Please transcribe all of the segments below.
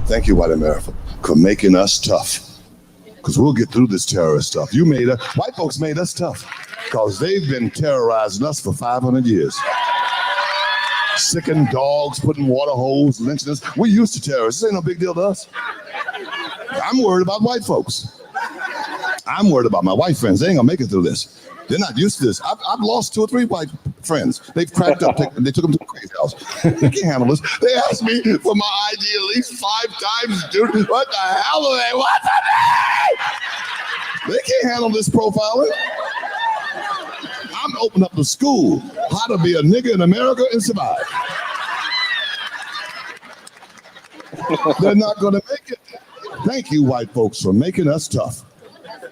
Thank you, white America, for making us tough. Because we'll get through this terrorist stuff. White folks made us tough because they've been terrorizing us for 500 years. Sicking dogs, putting water holes, lynching us. We used to terrorists. This ain't no big deal to us. I'm worried about white folks. I'm worried about my white friends. They ain't gonna make it through this. They're not used to this. I've lost 2 or 3 white friends. They've cracked up. They took them to the crazy house. They can't handle this. They asked me for my ID at least 5 times, dude. What the hell are they? What's the name? They can't handle this profiling. I'm opening up the school. How to be a nigga in America and survive. They're not going to make it. Thank you, white folks, for making us tough.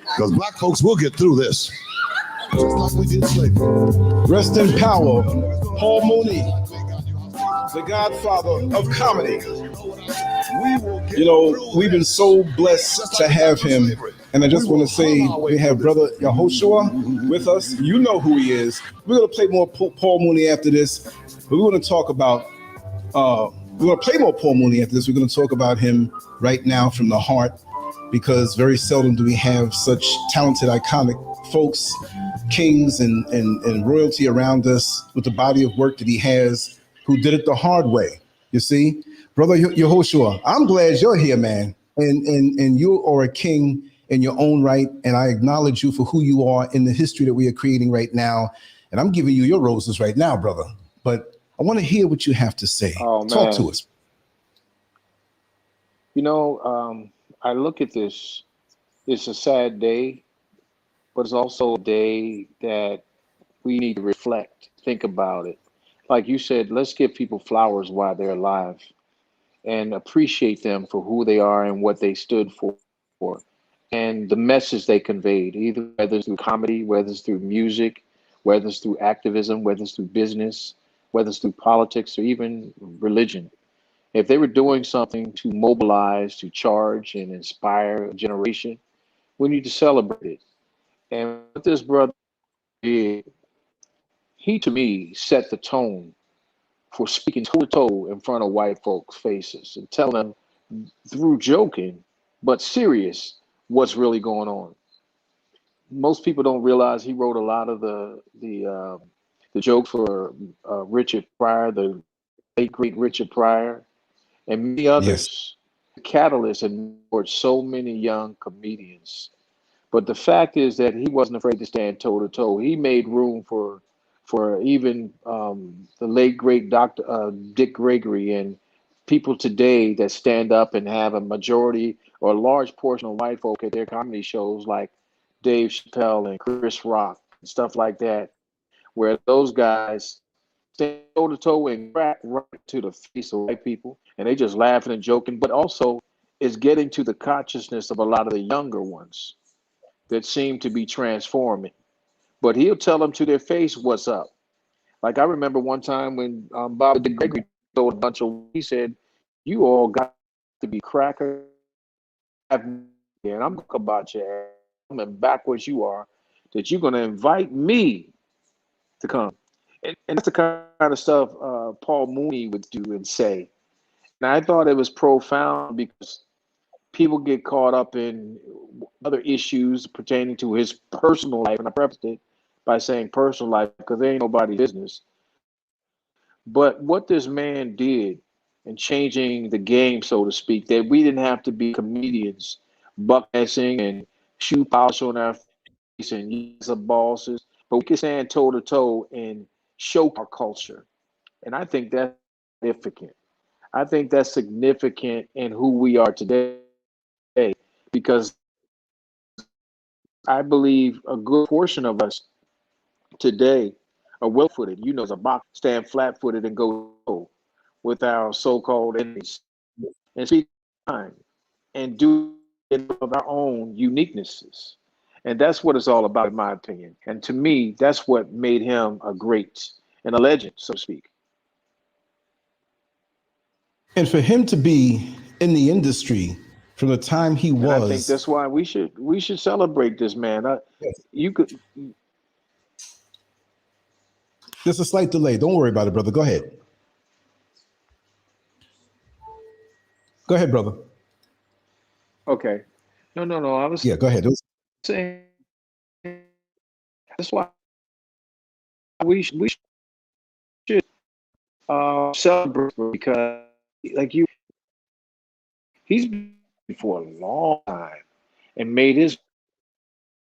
Because black folks will get through this. Just like we did slavery. Rest in power, Paul Mooney, the godfather of comedy. You know, we've been so blessed to have him. And I just want to say, we have Brother Yahushua with us. You know who he is. We're going to play more Paul Mooney after this. But we're going to talk about, we're going to play more Paul Mooney after this. We're going to talk about him right now from the heart, because very seldom do we have such talented, iconic folks, kings and royalty around us with the body of work that he has, who did it the hard way. You see, Brother Yahushua, I'm glad you're here, man. And you are a king in your own right. And I acknowledge you for who you are in the history that we are creating right now. And I'm giving you your roses right now, brother. But I want to hear what you have to say. Oh, man. Talk to us. You know, I look at this, it's a sad day, but it's also a day that we need to reflect, think about it. Like you said, let's give people flowers while they're alive and appreciate them for who they are and what they stood for and the message they conveyed, either whether it's through comedy, whether it's through music, whether it's through activism, whether it's through business, whether it's through politics or even religion. If they were doing something to mobilize, to charge and inspire a generation, we need to celebrate it. And what this brother did, he to me set the tone for speaking toe to toe in front of white folks' faces and telling them through joking, but serious, what's really going on. Most people don't realize he wrote a lot of the jokes for Richard Pryor, the late great Richard Pryor, and many others. Yes. Catalyst and so many young comedians. But the fact is that he wasn't afraid to stand toe to toe. He made room for even the late great Dr. Dick Gregory and people today that stand up and have a majority or a large portion of white folk at their comedy shows, like Dave Chappelle and Chris Rock and stuff like that, where those guys stand toe to toe and crack right to the face of white people, and they just laughing and joking, but also is getting to the consciousness of a lot of the younger ones that seem to be transforming. But he'll tell them to their face what's up. Like I remember one time when Bob Dick Gregory told a bunch of, he said, "You all got to be cracker, and I'm going about your ass, and backwards you are, that you're going to invite me to come." And that's the kind of stuff Paul Mooney would do and say. And I thought it was profound because people get caught up in other issues pertaining to his personal life. And I prefaced it by saying personal life because they ain't nobody's business. But what this man did in changing the game, so to speak, that we didn't have to be comedians, buck-messing and shoe polish on our face and use of bosses, but we can stand toe to toe and show our culture. And I think that's significant. I think that's significant in who we are today, because I believe a good portion of us today are well-footed. You know, as a box, stand flat-footed and go with our so-called enemies and speak time and do it of our own uniquenesses. And that's what it's all about, in my opinion. And to me, that's what made him a great and a legend, so to speak. And for him to be in the industry from the time he And I think was, that's why we should celebrate this man. You could. there's a slight delay. Don't worry about it, brother. Go ahead. Go ahead, brother. Okay. No. I was Yeah, go ahead. saying that's why we should celebrate, because like he's been for a long time and made his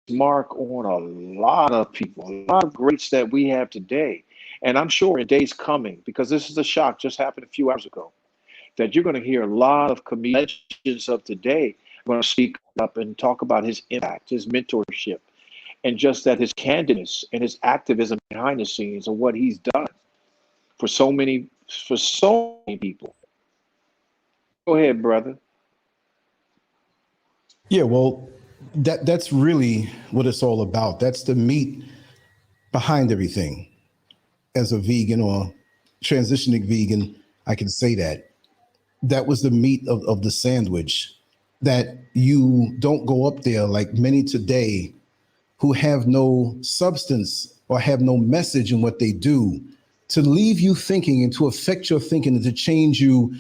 mark on a lot of people, a lot of greats that we have today. And I'm sure in days coming, because this is a shock just happened a few hours ago, that you're going to hear a lot of comedians of today going to speak up and talk about his impact, his mentorship, and just that his candidness and his activism behind the scenes and what he's done for so many people. Go ahead, brother. Yeah, well, that's really what it's all about. That's the meat behind everything. As a vegan or transitioning vegan, I can say that. That was the meat of the sandwich, that you don't go up there like many today who have no substance or have no message in what they do, to leave you thinking and to affect your thinking and to change you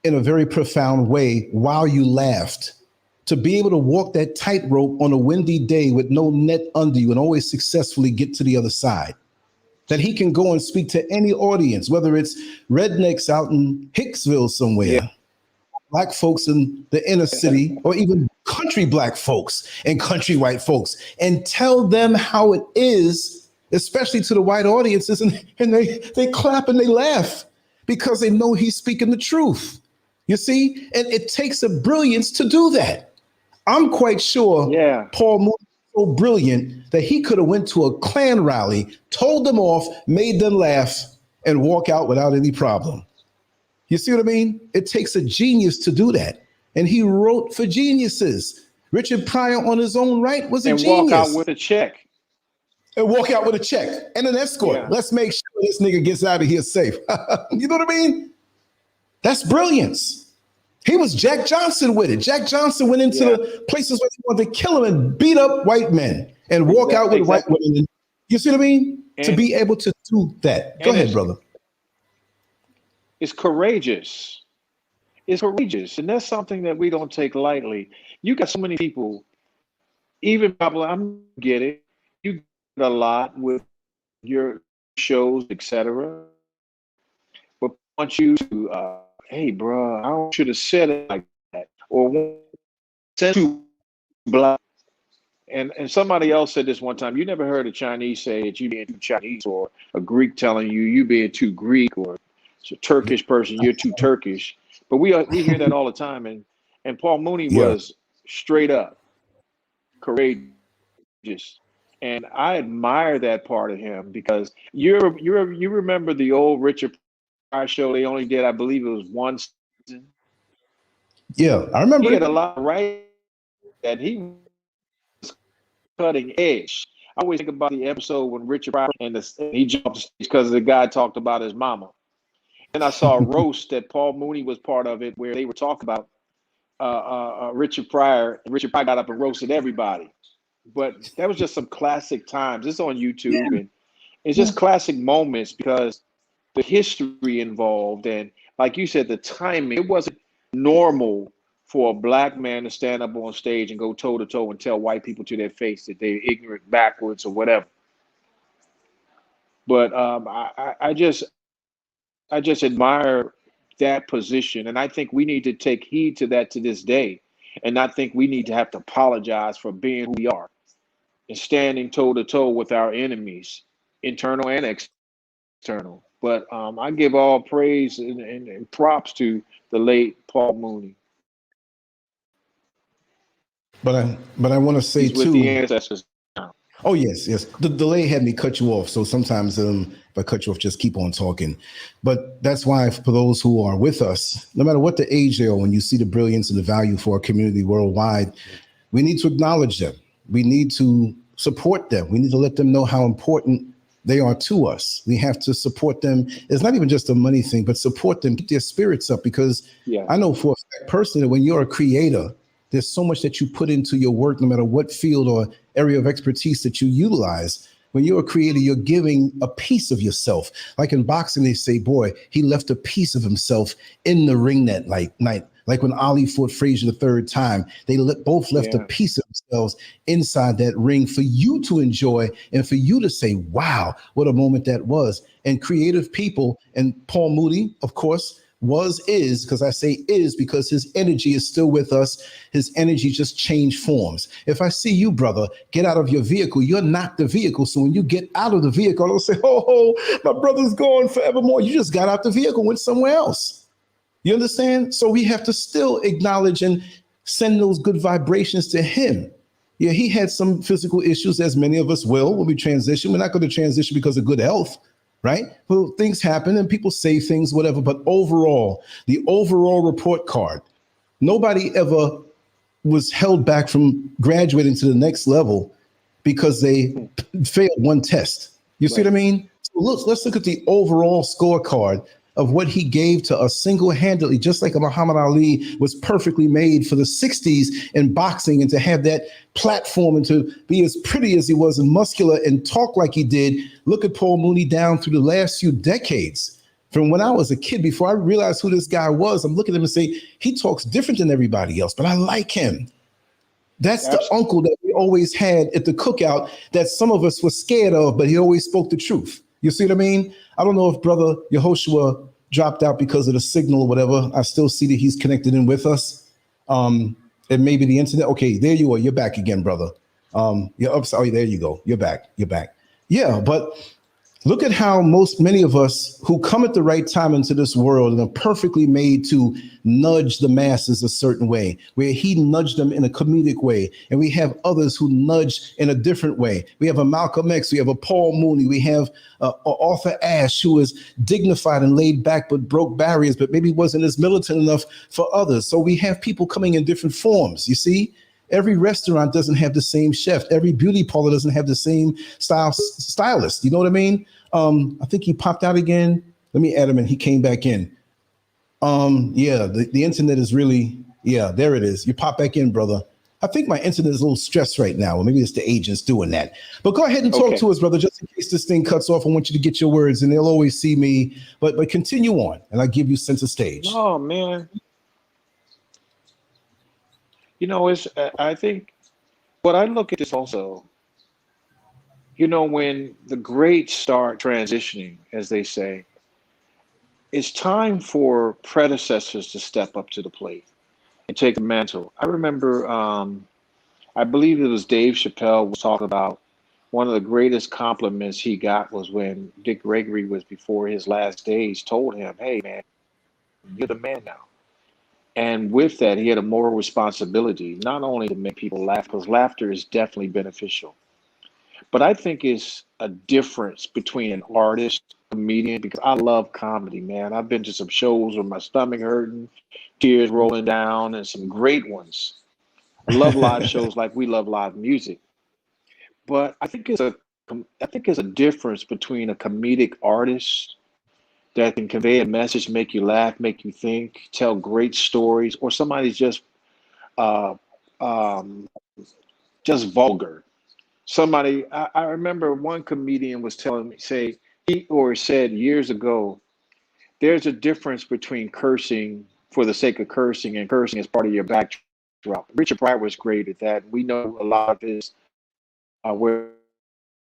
in a very profound way while you laughed. To be able to walk that tightrope on a windy day with no net under you and always successfully get to the other side. That he can go and speak to any audience, whether it's rednecks out in Hicksville somewhere, Yeah. black folks in the inner city, or even country black folks and country white folks, and tell them how it is, especially to the white audiences, and they clap and they laugh because they know he's speaking the truth. You see, and it takes a brilliance to do that. I'm quite sure Paul Mooney is so brilliant that he could have went to a Klan rally, told them off, made them laugh, and walk out without any problem. You see what I mean? It takes a genius to do that. And he wrote for geniuses. Richard Pryor on his own right was a genius. And walk out with a check. And walk out with a check and an escort. Yeah. Let's make sure this nigga gets out of here safe. You know what I mean? That's brilliance. He was Jack Johnson with it. Jack Johnson went into the places where he wanted to kill him and beat up white men and walk out with white women. You see what I mean? And to be able to do that. Go ahead, brother. It's courageous. It's courageous. And that's something that we don't take lightly. You got so many people, even probably, I'm get it. You get a lot with your shows, etc. But I want you to, hey, bro, I want you to said it like that. Or said to black. And somebody else said this one time. You never heard a Chinese say that you being too Chinese, or a Greek telling you being too Greek, or a Turkish person, you're too Turkish. But we hear that all the time. And Paul Mooney was straight up courageous. And I admire that part of him, because you remember the old Richard Pryor show they only did, I believe it was one season. Yeah, I remember. He had a lot right that he was cutting edge. I always think about the episode when Richard Pryor and he jumped the stage because the guy talked about his mama. And I saw a roast that Paul Mooney was part of it, where they were talking about Richard Pryor. And Richard Pryor got up and roasted everybody. But that was just some classic times. It's on YouTube, and it's just classic moments, because the history involved, and like you said, the timing. It wasn't normal for a black man to stand up on stage and go toe to toe and tell white people to their face that they're ignorant, backwards, or whatever. But I just admire that position, and I think we need to take heed to that to this day, and not think we need to have to apologize for being who we are and standing toe to toe with our enemies, internal and external. But I give all praise and props to the late Paul Mooney. But I want to say He's with too, the ancestors now. Oh, yes, yes. The delay had me cut you off. So sometimes if I cut you off, just keep on talking. But that's why for those who are with us, no matter what the age they are, when you see the brilliance and the value for our community worldwide, we need to acknowledge them. We need to support them. We need to let them know how important they are to us. We have to support them. It's not even just a money thing, but support them, get their spirits up, because Yeah. I know for a fact personally, when you're a creator, there's so much that you put into your work, no matter what field or area of expertise that you utilize. When you're a creator, you're giving a piece of yourself. Like in boxing, they say, boy, he left a piece of himself in the ring that night. Like when Ali fought Frazier the third time, they both left a piece of themselves inside that ring for you to enjoy and for you to say, wow, what a moment that was. And creative people, and Paul Mooney, of course, is, because I say is because his energy is still with us. His energy just changed forms. If I see you, brother, get out of your vehicle, you're not the vehicle. So when you get out of the vehicle, I don't say, oh, my brother's gone forevermore. You just got out the vehicle, went somewhere else. You understand? So we have to still acknowledge and send those good vibrations to him. Yeah, he had some physical issues, as many of us will when we transition. We're not going to transition because of good health, right? Well, things happen and people say things, whatever. But overall, the overall report card, nobody ever was held back from graduating to the next level because they failed one test. You see what I mean? So let's look at the overall scorecard of what he gave to us single-handedly, just like a Muhammad Ali was perfectly made for the 60s in boxing, and to have that platform and to be as pretty as he was and muscular and talk like he did. Look at Paul Mooney down through the last few decades. From when I was a kid, before I realized who this guy was, I'm looking at him and say, he talks different than everybody else, but I like him. That's the uncle that we always had at the cookout that some of us were scared of, but he always spoke the truth. You see what I mean? I don't know if Brother Yehoshua dropped out because of the signal or whatever. I still see that he's connected in with us. And maybe the internet. Okay, there you are. You're back again, brother. You're up. Oh, there you go. You're back. You're back. Yeah, but look at how many of us who come at the right time into this world and are perfectly made to nudge the masses a certain way, where he nudged them in a comedic way. And we have others who nudge in a different way. We have a Malcolm X, we have a Paul Mooney, we have Arthur Ashe, who is dignified and laid back, but broke barriers, but maybe wasn't as militant enough for others. So we have people coming in different forms, you see? Every restaurant doesn't have the same chef. Every beauty parlor doesn't have the same stylist. You know what I mean? I think he popped out again. Let me add him in. He came back in. Yeah, the internet is really, yeah, there it is. You pop back in, brother. I think my internet is a little stressed right now. Or maybe it's the agents doing that. But go ahead and talk to us, brother, just in case this thing cuts off. I want you to get your words, and they'll always see me. But continue on, and I give you center stage. Oh, man. You know, I think what I look at this also, you know, when the greats start transitioning, as they say, it's time for predecessors to step up to the plate and take the mantle. I remember, I believe it was Dave Chappelle was talking about one of the greatest compliments he got was when Dick Gregory was before his last days told him, hey, man, you're the man now. And with that, he had a moral responsibility, not only to make people laugh, because laughter is definitely beneficial, but I think it's a difference between an artist, comedian, because I love comedy, man. I've been to some shows with my stomach hurting, tears rolling down, and some great ones. I love live shows like we love live music. But I think it's a difference between a comedic artist that can convey a message, make you laugh, make you think, tell great stories, or somebody's uh, um, just vulgar. Somebody, I remember one comedian was telling me, said years ago, there's a difference between cursing for the sake of cursing and cursing as part of your backdrop. Richard Pryor was great at that. We know a lot of his where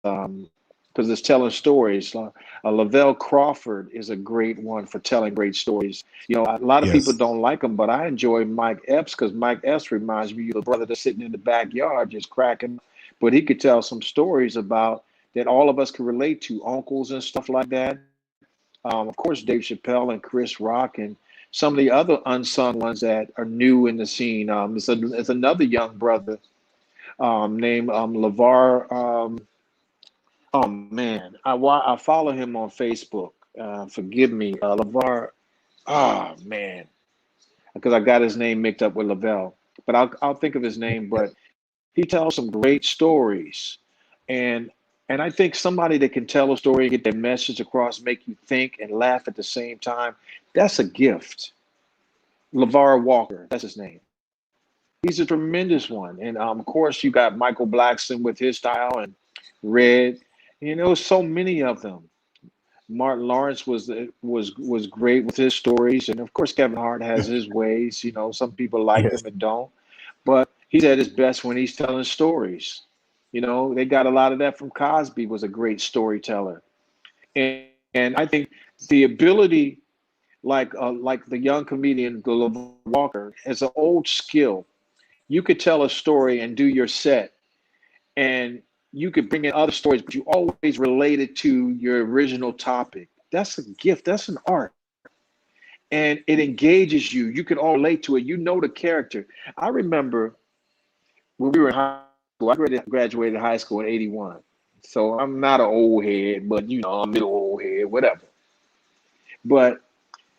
because it's telling stories. Lavelle Crawford is a great one for telling great stories. You know, a lot of people don't like him, but I enjoy Mike Epps because Mike Epps reminds me of the brother that's sitting in the backyard just cracking. But he could tell some stories about that all of us can relate to, uncles and stuff like that. Of course, Dave Chappelle and Chris Rock and some of the other unsung ones that are new in the scene. There's another young brother named LeVar Oh man, I follow him on Facebook. Forgive me, LeVar. Oh man, because I got his name mixed up with Lavelle, but I'll think of his name. But he tells some great stories, and I think somebody that can tell a story, get their message across, make you think and laugh at the same time, that's a gift. LeVar Walker, that's his name. He's a tremendous one, and of course you got Michael Blackson with his style and Red. You know, so many of them. Martin Lawrence was great with his stories, and of course Kevin Hart has his ways. You know, some people like Yes. him and don't, but he's at his best when he's telling stories. You know, they got a lot of that from Cosby. Was a great storyteller, and I think the ability, like the young comedian LeVar Walker, has an old skill. You could tell a story and do your set, and you could bring in other stories, but you always relate it to your original topic. That's a gift. That's an art. And it engages you. You can all relate to it. You know the character. I remember when we were in high school, I graduated high school in 81. So I'm not an old head, but you know, I'm a middle old head, whatever. But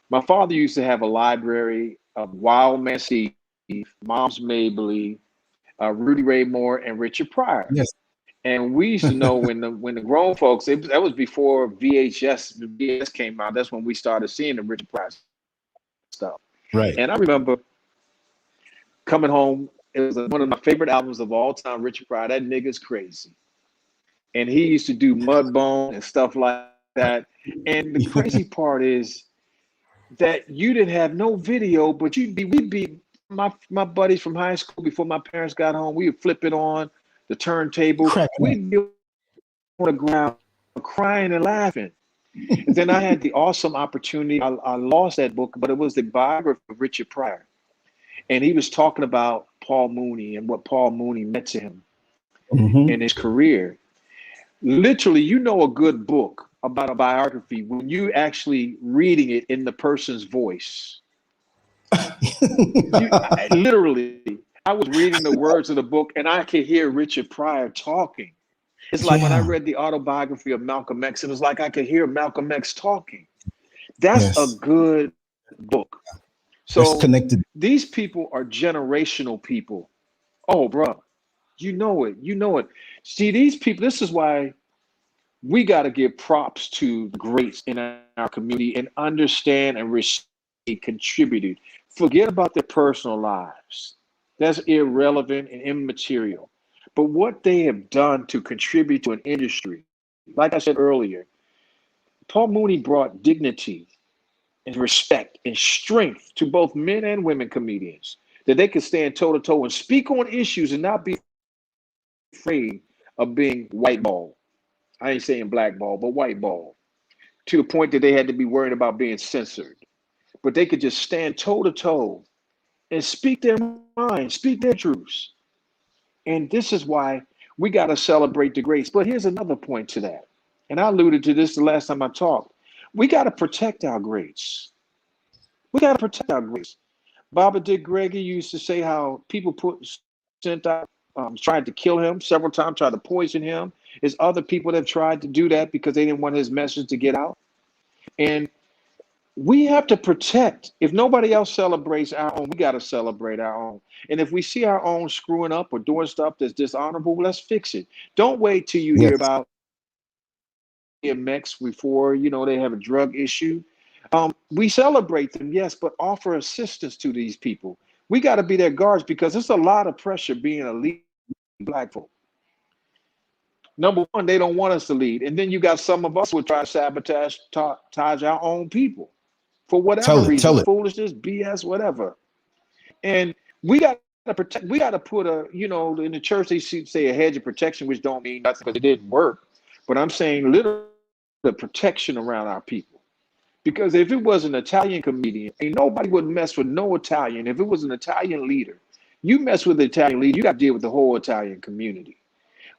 my father used to have a library of Wild Man Steve, Moms Mabley, Rudy Ray Moore, and Richard Pryor. Yes. And we used to know when the grown folks, that was before VHS came out. That's when we started seeing the Richard Pryor stuff. Right. And I remember coming home. It was one of my favorite albums of all time, Richard Pryor. That nigga's crazy. And he used to do Mudbone and stuff like that. And the crazy part is that you didn't have no video, but we'd be my buddies from high school before my parents got home. We would flip it on the turntable. We'd be on the ground crying and laughing. And then I had the awesome opportunity. I lost that book, but it was the biography of Richard Pryor. And he was talking about Paul Mooney and what Paul Mooney meant to him in his career. Literally, you know a good book about a biography when you actually reading it in the person's voice. Literally, I was reading the words of the book and I could hear Richard Pryor talking. It's like when I read the autobiography of Malcolm X, it was like I could hear Malcolm X talking. That's a good book. So connected. These people are generational people. Oh, bro, you know it. You know it. See, these people, this is why we got to give props to the greats in our community and understand and respect contributed. Forget about their personal lives. That's irrelevant and immaterial. But what they have done to contribute to an industry, like I said earlier, Paul Mooney brought dignity and respect and strength to both men and women comedians, that they could stand toe to toe and speak on issues and not be afraid of being whiteballed. I ain't saying blackball, but whiteball, to the point that they had to be worried about being censored. But they could just stand toe to toe and speak their mind, speak their truths. And this is why we got to celebrate the greats. But here's another point to that. And I alluded to this the last time I talked. We got to protect our greats. We got to protect our greats. Baba Dick Gregory used to say how people sent out, tried to kill him several times, tried to poison him. There's other people that have tried to do that because they didn't want his message to get out. And we have to protect. If nobody else celebrates our own, we got to celebrate our own. And if we see our own screwing up or doing stuff that's dishonorable, let's fix it. Don't wait till you hear about DMX before, you know, they have a drug issue. We celebrate them, yes, but offer assistance to these people. We got to be their guards because there's a lot of pressure being a lead black folk. Number one, they don't want us to lead. And then you got some of us who try to sabotage our own people for whatever reason, foolishness, BS, whatever. And we got to protect, we got to put a, you know, in the church, they say a hedge of protection, which don't mean nothing because it didn't work. But I'm saying literally the protection around our people. Because if it was an Italian comedian, ain't nobody would mess with no Italian. If it was an Italian leader, you mess with the Italian leader, you got to deal with the whole Italian community.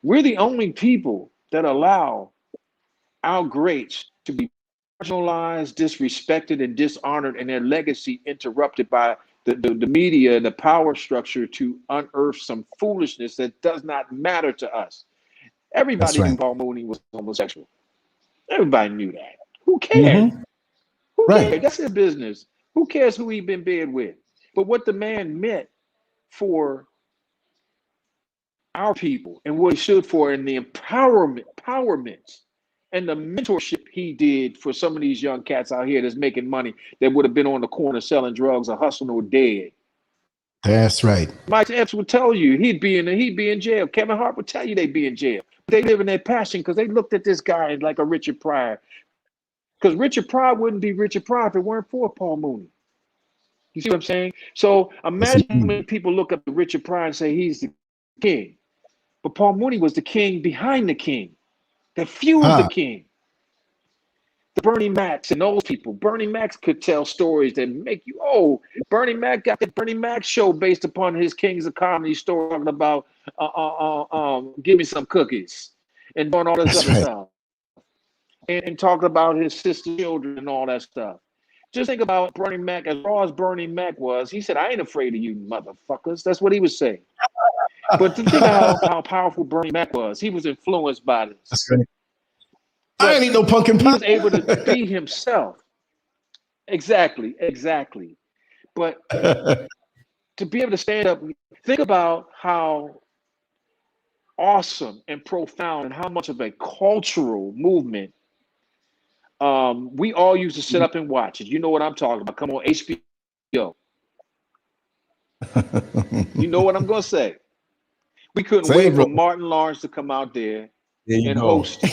We're the only people that allow our greats to be marginalized, disrespected, and dishonored, and their legacy interrupted by the media and the power structure to unearth some foolishness that does not matter to us. Everybody right. knew Paul Mooney was homosexual. Everybody knew that. Who cared? Mm-hmm. Who Right. cared? That's his business. Who cares who he been in bed with? But what the man meant for our people and what he stood for in the empowerment and the mentorship he did for some of these young cats out here that's making money that would have been on the corner selling drugs or hustling or dead. That's right. Mike Epps would tell you he'd be in jail. Kevin Hart would tell you they'd be in jail. They live in their passion because they looked at this guy like a Richard Pryor. Because Richard Pryor wouldn't be Richard Pryor if it weren't for Paul Mooney. You see what I'm saying? So Yes, imagine how indeed. many people look up to Richard Pryor and say he's the king. But Paul Mooney was the king behind the king that fueled the king. The Bernie Macs and those people. Bernie Macs could tell stories that make you, oh, Bernie Mac got the Bernie Mac show based upon his Kings of Comedy story talking about give me some cookies and doing all this That's other right. stuff. And talking about his sister's children and all that stuff. Just think about Bernie Mac. As raw as Bernie Mac was, he said, I ain't afraid of you motherfuckers. That's what he was saying. But to think of how powerful Bernie Mac was, he was influenced by this. That's right. I ain't eat no pumpkin He pie. was able to be himself. Exactly. But to be able to stand up, think about how awesome and profound and how much of a cultural movement we all used to sit up and watch it. You know what I'm talking about. Come on, HBO. You know what I'm going to say. We couldn't wait for Martin Lawrence to come out there and host it.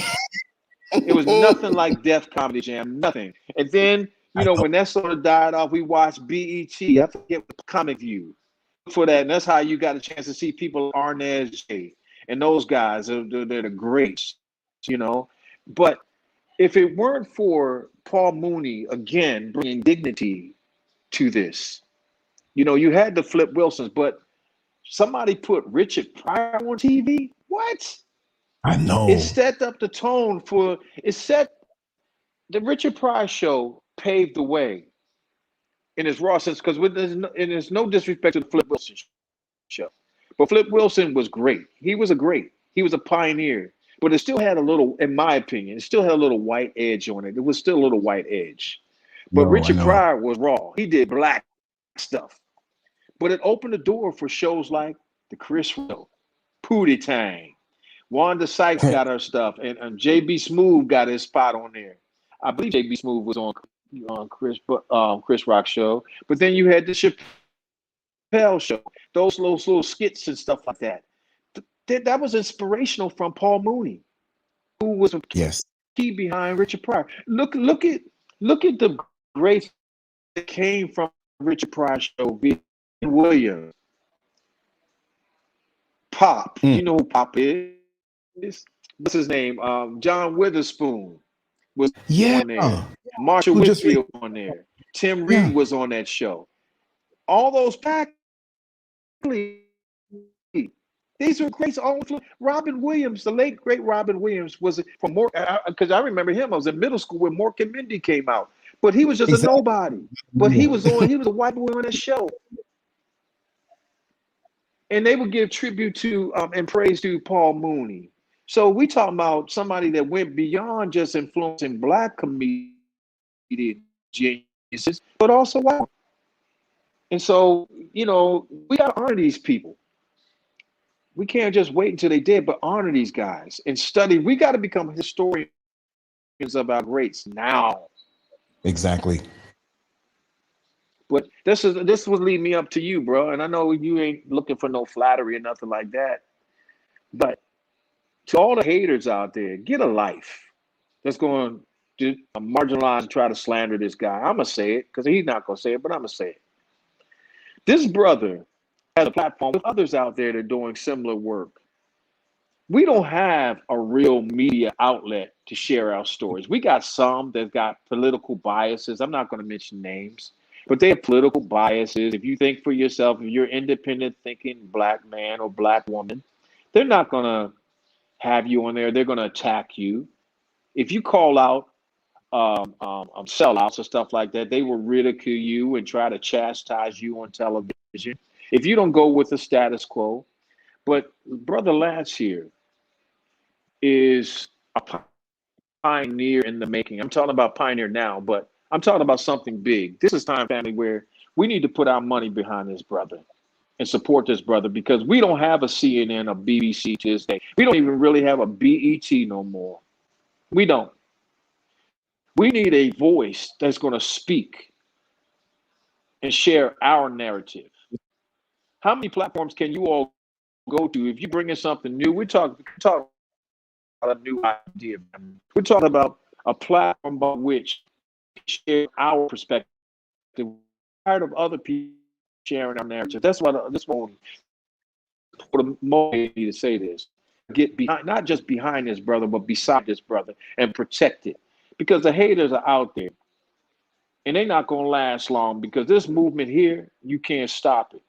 It was nothing like Def Comedy Jam, nothing. And then, when that sort of died off, we watched BET. I forget what Comic View for that. And that's how you got a chance to see people like Arnaz J and those guys. They're the greats, But if it weren't for Paul Mooney, again, bringing dignity to this, you had the Flip Wilsons, but somebody put Richard Pryor on TV? What? I know. It set up the tone the Richard Pryor show paved the way in its raw sense, because there's no disrespect to the Flip Wilson show. But Flip Wilson was great. He was a pioneer, but it still had a little, in my opinion, it still had a little white edge on it. It was still a little white edge. But Richard Pryor was raw. He did black stuff. But it opened the door for shows like The Chris Show, Pootie Tang. Wanda Sykes got her stuff, and JB Smooth got his spot on there. I believe JB Smooth was on Chris Rock show. But then you had the Chappelle show, those little skits and stuff like that. That was inspirational from Paul Mooney, who was a key behind Richard Pryor. Look at the greats that came from Richard Pryor show. Williams, Pop. You know who Pop is? What's his name? John Witherspoon was on there. Marshall Whitfield on there. Tim Reed was on that show. All those faculty. These were great. Robin Williams, the late great Robin Williams, was from Mork, because I remember him. I was in middle school when Mork and Mindy came out, but he was just a nobody. But he was a white boy on that show. And they would give tribute to and praise to Paul Mooney. So we talking about somebody that went beyond just influencing black comedian geniuses, but also white. And so, we got to honor these people. We can't just wait until they dead, but honor these guys and study. We got to become historians of our greats now. Exactly. But this would lead me up to you, bro. And I know you ain't looking for no flattery or nothing like that. But to all the haters out there, get a life. That's going to marginalize and try to slander this guy. I'm going to say it because he's not going to say it, but I'm going to say it. This brother has a platform with others out there that are doing similar work. We don't have a real media outlet to share our stories. We got some that got political biases. I'm not going to mention names. But they have political biases. If you think for yourself, if you're an independent thinking black man or black woman, they're not going to have you on there. They're going to attack you. If you call out sellouts or stuff like that, they will ridicule you and try to chastise you on television. If you don't go with the status quo. But Brother Lance here, is a pioneer in the making. I'm talking about pioneer now, but I'm talking about something big. This is time, family, where we need to put our money behind this brother and support this brother, because we don't have a CNN or BBC to this day. We don't even really have a BET no more. We don't. We need a voice that's going to speak and share our narrative. How many platforms can you all go to if you bring in something new? We're talking about a new idea. We're talking about a platform by which we share our perspective. We're tired of other people sharing our narrative. That's what this one motivated me to say this. Get behind, not just behind this brother, but beside this brother, and protect it. Because the haters are out there, and they're not going to last long, because this movement here, you can't stop it.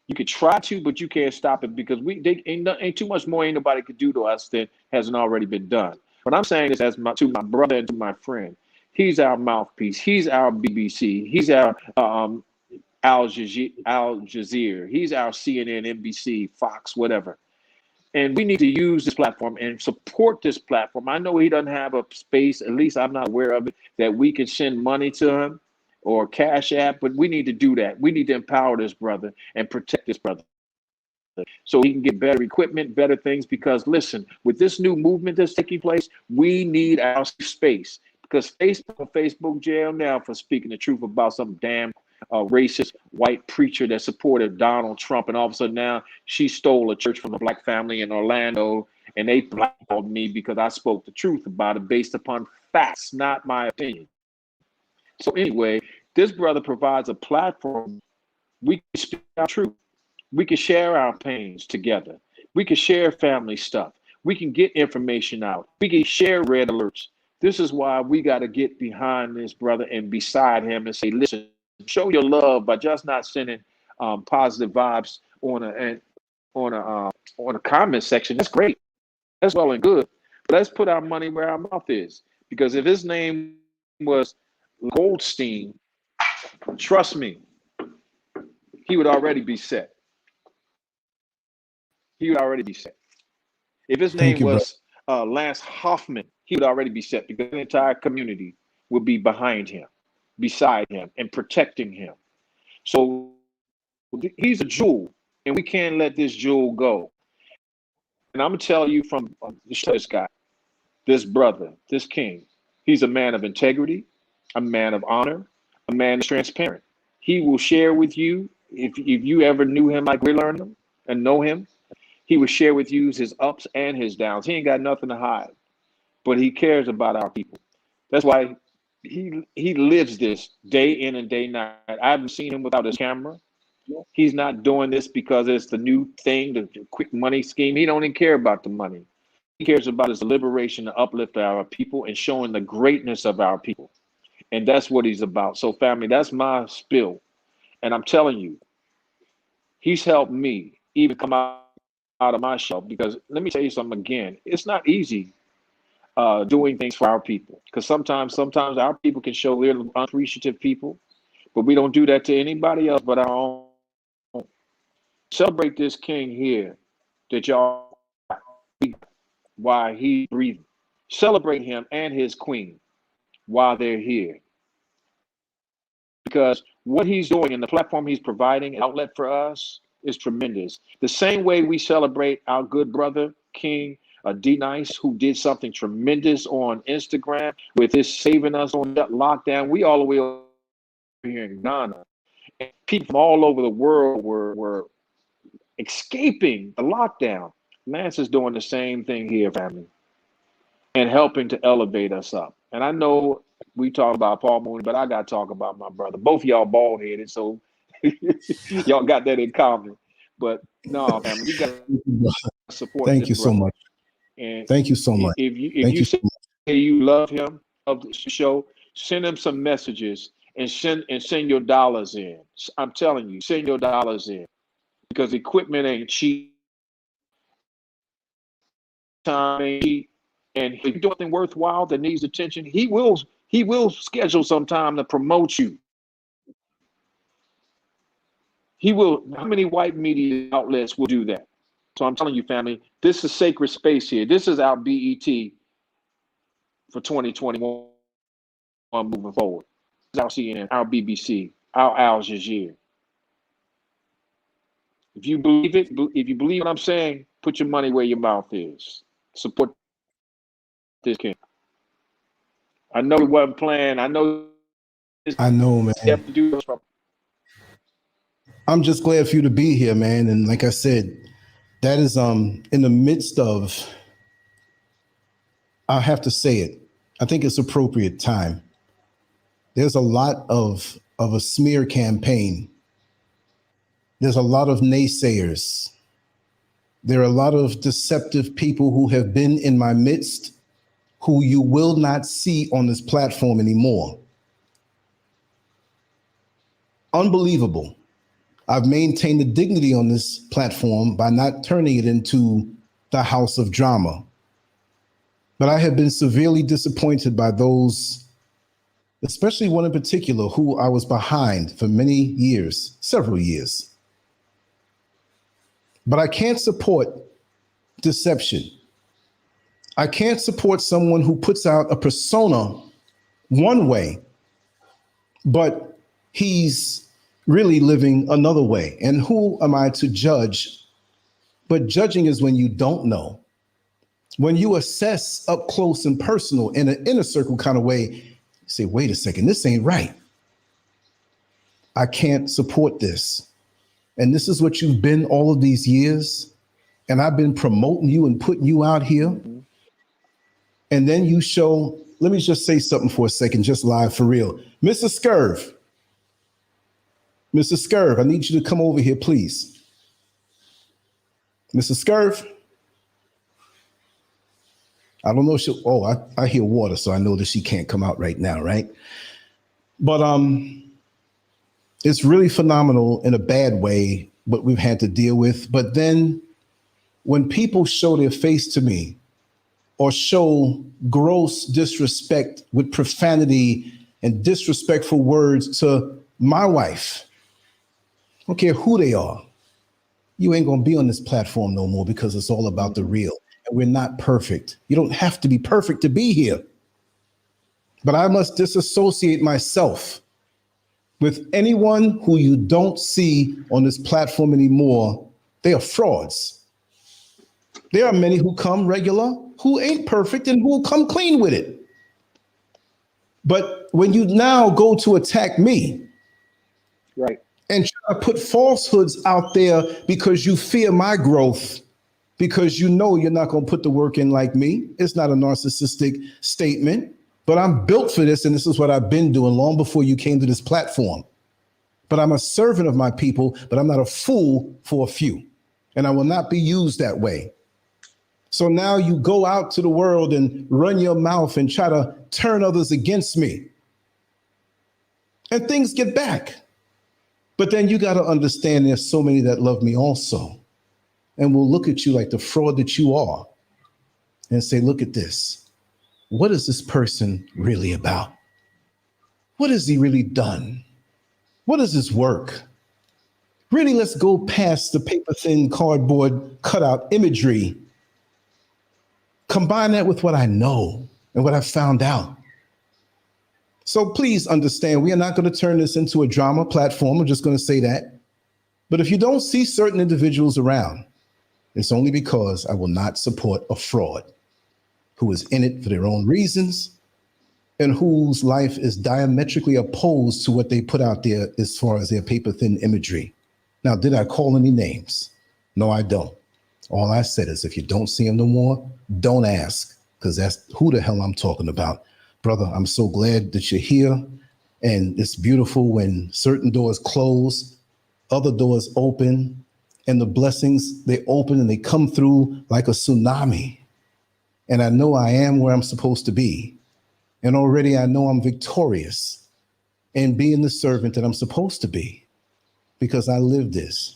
You could try to, but you can't stop it, because they ain't too much more anybody could do to us than hasn't already been done. But I'm saying this to my brother and to my friend. He's our mouthpiece. He's our BBC. He's our Al Jazeera. He's our CNN, NBC, Fox, whatever. And we need to use this platform and support this platform. I know he doesn't have a space, at least I'm not aware of it, that we can send money to him or Cash App, but we need to do that. We need to empower this brother and protect this brother so he can get better equipment, better things. Because listen, with this new movement that's taking place, we need our space, because Facebook jail now for speaking the truth about some damn racist white preacher that supported Donald Trump, and all of a sudden now she stole a church from a black family in Orlando, and they blackballed me because I spoke the truth about it based upon facts, not my opinion. So anyway, this brother provides a platform. We can speak our truth. We can share our pains together. We can share family stuff. We can get information out. We can share red alerts. This is why we got to get behind this brother and beside him and say, listen, show your love by just not sending positive vibes on a comment section. That's great. That's well and good. But let's put our money where our mouth is. Because if his name was Goldstein, trust me, he would already be set. He would already be set. If his name was Lance Hoffman, he would already be set, because the entire community would be behind him, beside him, and protecting him. So he's a jewel, and we can't let this jewel go. And I'm going to tell you from this guy, this brother, this king, he's a man of integrity, a man of honor, a man that's transparent. He will share with you, if you ever knew him like we learned him and know him, he will share with you his ups and his downs. He ain't got nothing to hide, but he cares about our people. That's why he lives this day in and day night. I haven't seen him without his camera. He's not doing this because it's the new thing, the quick money scheme. He don't even care about the money. He cares about his liberation to uplift our people and showing the greatness of our people. And that's what he's about. So family, that's my spill. And I'm telling you, he's helped me even come out of my shell, because let me tell you something again, it's not easy doing things for our people, because sometimes our people can show they're unappreciative people, but we don't do that to anybody else but our own. Celebrate this king here that y'all, while he's breathing. Celebrate him and his queen while they're here, because what he's doing and the platform he's providing, an outlet for us, is tremendous. The same way we celebrate our good brother King D-Nice, who did something tremendous on Instagram with his saving us on that lockdown. We all the way over here in Ghana, and people from all over the world were escaping the lockdown. Lance is doing the same thing here, family, and helping to elevate us up. And I know we talk about Paul Mooney, but I got to talk about my brother. Both of y'all bald headed, so y'all got that in common. But no, family, we got to support. Thank you so much. And thank you so much. If you say you love him, of the show, send him some messages and send your dollars in. I'm telling you, send your dollars in, because equipment ain't cheap. Time ain't cheap. And if you do something worthwhile that needs attention, he will schedule some time to promote you. He will. How many white media outlets will do that? So I'm telling you, family, this is sacred space here. This is our BET for 2021 moving forward. This is our CNN, our BBC, our Al Jazeera. If you believe it, if you believe what I'm saying, put your money where your mouth is. Support this king. I know it wasn't planned. I know. I know, man. You have to do this. I'm just glad for you to be here, man. And like I said, that is in the midst of, I have to say it, I think it's appropriate time. There's a lot of a smear campaign. There's a lot of naysayers. There are a lot of deceptive people who have been in my midst who you will not see on this platform anymore. Unbelievable. I've maintained the dignity on this platform by not turning it into the house of drama. But I have been severely disappointed by those, especially one in particular, who I was behind for many years, several years. But I can't support deception. I can't support someone who puts out a persona one way, but he's really living another way. And who am I to judge? But judging is when you don't know. When you assess up close and personal in an inner circle kind of way, you say, wait a second, this ain't right. I can't support this. And this is what you've been all of these years. And I've been promoting you and putting you out here. And then you show, let me just say something for a second, just live for real. Mr. Scurv, Mr. Scurv, I need you to come over here, please. Mr. Scurv. I don't know if she'll, oh, I hear water, so I know that she can't come out right now, right? But it's really phenomenal in a bad way, what we've had to deal with. But then when people show their face to me or show gross disrespect with profanity and disrespectful words to my wife, I don't care who they are, you ain't gonna be on this platform no more because it's all about the real. And we're not perfect. You don't have to be perfect to be here. But I must disassociate myself with anyone who you don't see on this platform anymore. They are frauds. There are many who come regular, who ain't perfect and who will come clean with it. But when you now go to attack me, right, and try to put falsehoods out there because you fear my growth, because you know you're not going to put the work in like me. It's not a narcissistic statement, but I'm built for this, and this is what I've been doing long before you came to this platform. But I'm a servant of my people, but I'm not a fool for a few, and I will not be used that way. So now you go out to the world and run your mouth and try to turn others against me, and things get back. But then you got to understand there's so many that love me also, and will look at you like the fraud that you are and say, look at this. What is this person really about? What has he really done? What is his work? Really, let's go past the paper thin cardboard cutout imagery. Combine that with what I know and what I found out. So please understand, we are not going to turn this into a drama platform. I'm just going to say that. But if you don't see certain individuals around, it's only because I will not support a fraud who is in it for their own reasons and whose life is diametrically opposed to what they put out there as far as their paper thin imagery. Now, did I call any names? No, I don't. All I said is if you don't see them no more, don't ask, because that's who the hell I'm talking about. Brother, I'm so glad that you're here. And it's beautiful when certain doors close, other doors open, and the blessings, they open and they come through like a tsunami. And I know I am where I'm supposed to be. And already I know I'm victorious in being the servant that I'm supposed to be, because I live this.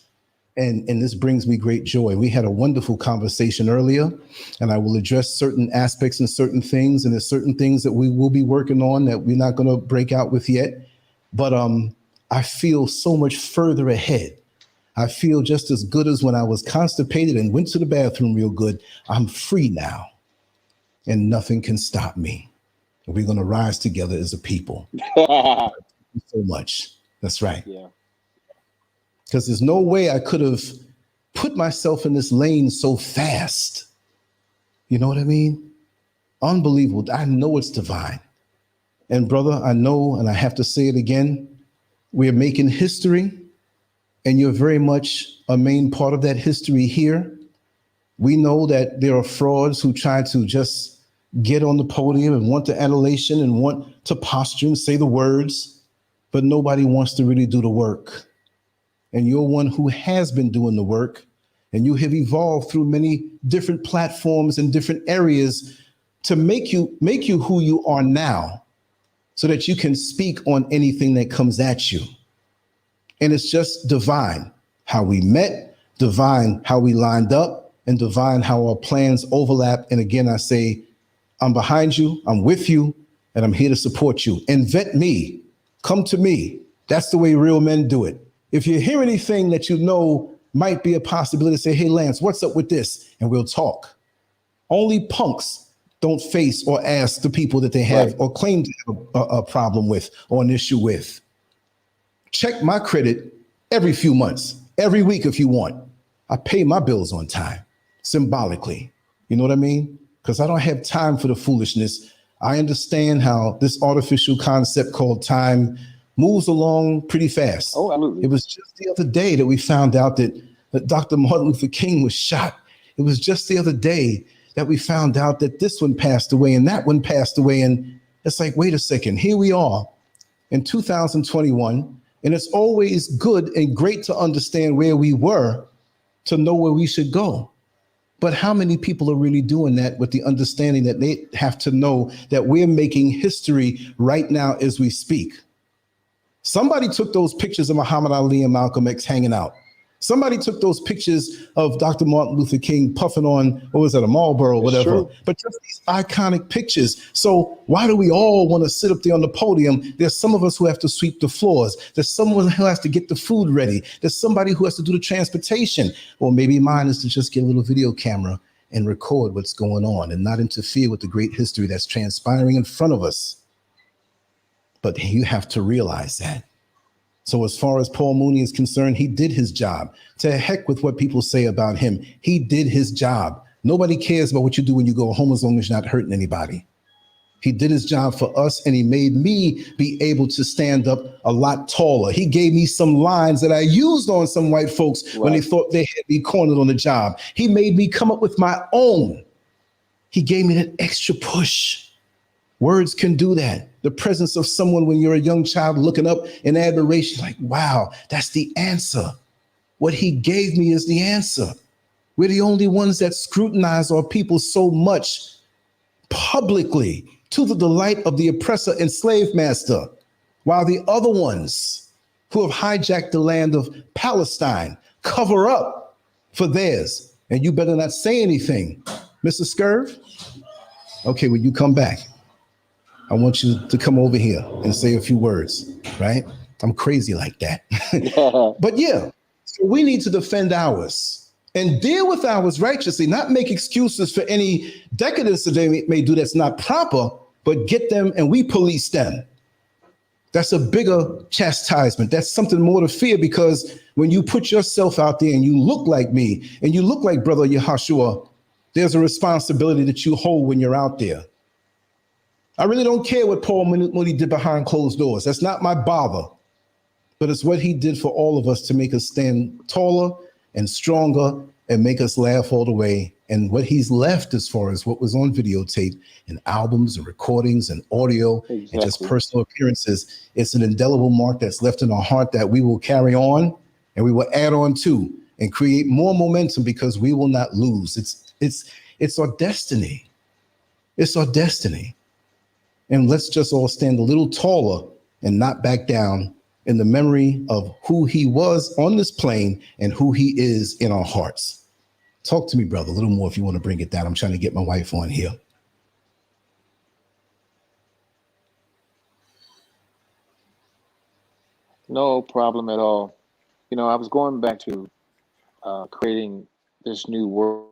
And this brings me great joy. We had a wonderful conversation earlier, and I will address certain aspects and certain things. And there's certain things that we will be working on that we're not going to break out with yet. But I feel so much further ahead. I feel just as good as when I was constipated and went to the bathroom real good. I'm free now, and nothing can stop me. We're going to rise together as a people. Thank you so much. That's right. Yeah. Because there's no way I could have put myself in this lane so fast. You know what I mean? Unbelievable. I know it's divine. And brother, I know, and I have to say it again, we're making history, and you're very much a main part of that history here. We know that there are frauds who try to just get on the podium and want the adulation and want to posture and say the words, but nobody wants to really do the work. And you're one who has been doing the work, and you have evolved through many different platforms and different areas to make you who you are now, so that you can speak on anything that comes at you. And it's just divine how we met, divine how we lined up, and divine how our plans overlap. And again, I say, I'm behind you, I'm with you, and I'm here to support you. And vet me, come to me. That's the way real men do it. If you hear anything that you know might be a possibility, say, hey, Lance, what's up with this? And we'll talk. Only punks don't face or ask the people that they have or claim to have a problem with or an issue with. Check my credit every few months, every week if you want. I pay my bills on time, symbolically. You know what I mean? Because I don't have time for the foolishness. I understand how this artificial concept called time moves along pretty fast. Oh, absolutely. It was just the other day that we found out that Dr. Martin Luther King was shot. It was just the other day that we found out that this one passed away and that one passed away. And it's like, wait a second, here we are in 2021. And it's always good and great to understand where we were to know where we should go. But how many people are really doing that with the understanding that they have to know that we're making history right now as we speak? Somebody took those pictures of Muhammad Ali and Malcolm X hanging out. Somebody took those pictures of Dr. Martin Luther King puffing on, what was that, a Marlboro or whatever. True. But just these iconic pictures. So why do we all want to sit up there on the podium? There's some of us who have to sweep the floors. There's someone who has to get the food ready. There's somebody who has to do the transportation. Or maybe mine is to just get a little video camera and record what's going on and not interfere with the great history that's transpiring in front of us. But you have to realize that. So as far as Paul Mooney is concerned, he did his job. To heck with what people say about him. He did his job. Nobody cares about what you do when you go home as long as you're not hurting anybody. He did his job for us, and he made me be able to stand up a lot taller. He gave me some lines that I used on some white folks when they thought they had me cornered on the job. He made me come up with my own. He gave me that extra push. Words can do that. The presence of someone when you're a young child looking up in admiration, like, wow, that's the answer. What he gave me is the answer. We're the only ones that scrutinize our people so much publicly to the delight of the oppressor and slave master, while the other ones who have hijacked the land of Palestine cover up for theirs. And you better not say anything. Mr. Scurv? Okay, when you come back, I want you to come over here and say a few words, right? I'm crazy like that. But yeah, so we need to defend ours and deal with ours righteously, not make excuses for any decadence that they may do that's not proper, but get them and we police them. That's a bigger chastisement. That's something more to fear, because when you put yourself out there and you look like me and you look like Brother Yahashua, there's a responsibility that you hold when you're out there. I really don't care what Paul Mooney did behind closed doors. That's not my bother. But it's what he did for all of us to make us stand taller and stronger and make us laugh all the way. And what he's left as far as what was on videotape and albums and recordings and audio and just personal appearances, it's an indelible mark that's left in our heart that we will carry on and we will add on to and create more momentum, because we will not lose. It's our destiny. It's our destiny. And let's just all stand a little taller and not back down in the memory of who he was on this plane and who he is in our hearts. Talk to me, brother, a little more if you want to bring it down. I'm trying to get my wife on here. No problem at all. I was going back to creating this new world.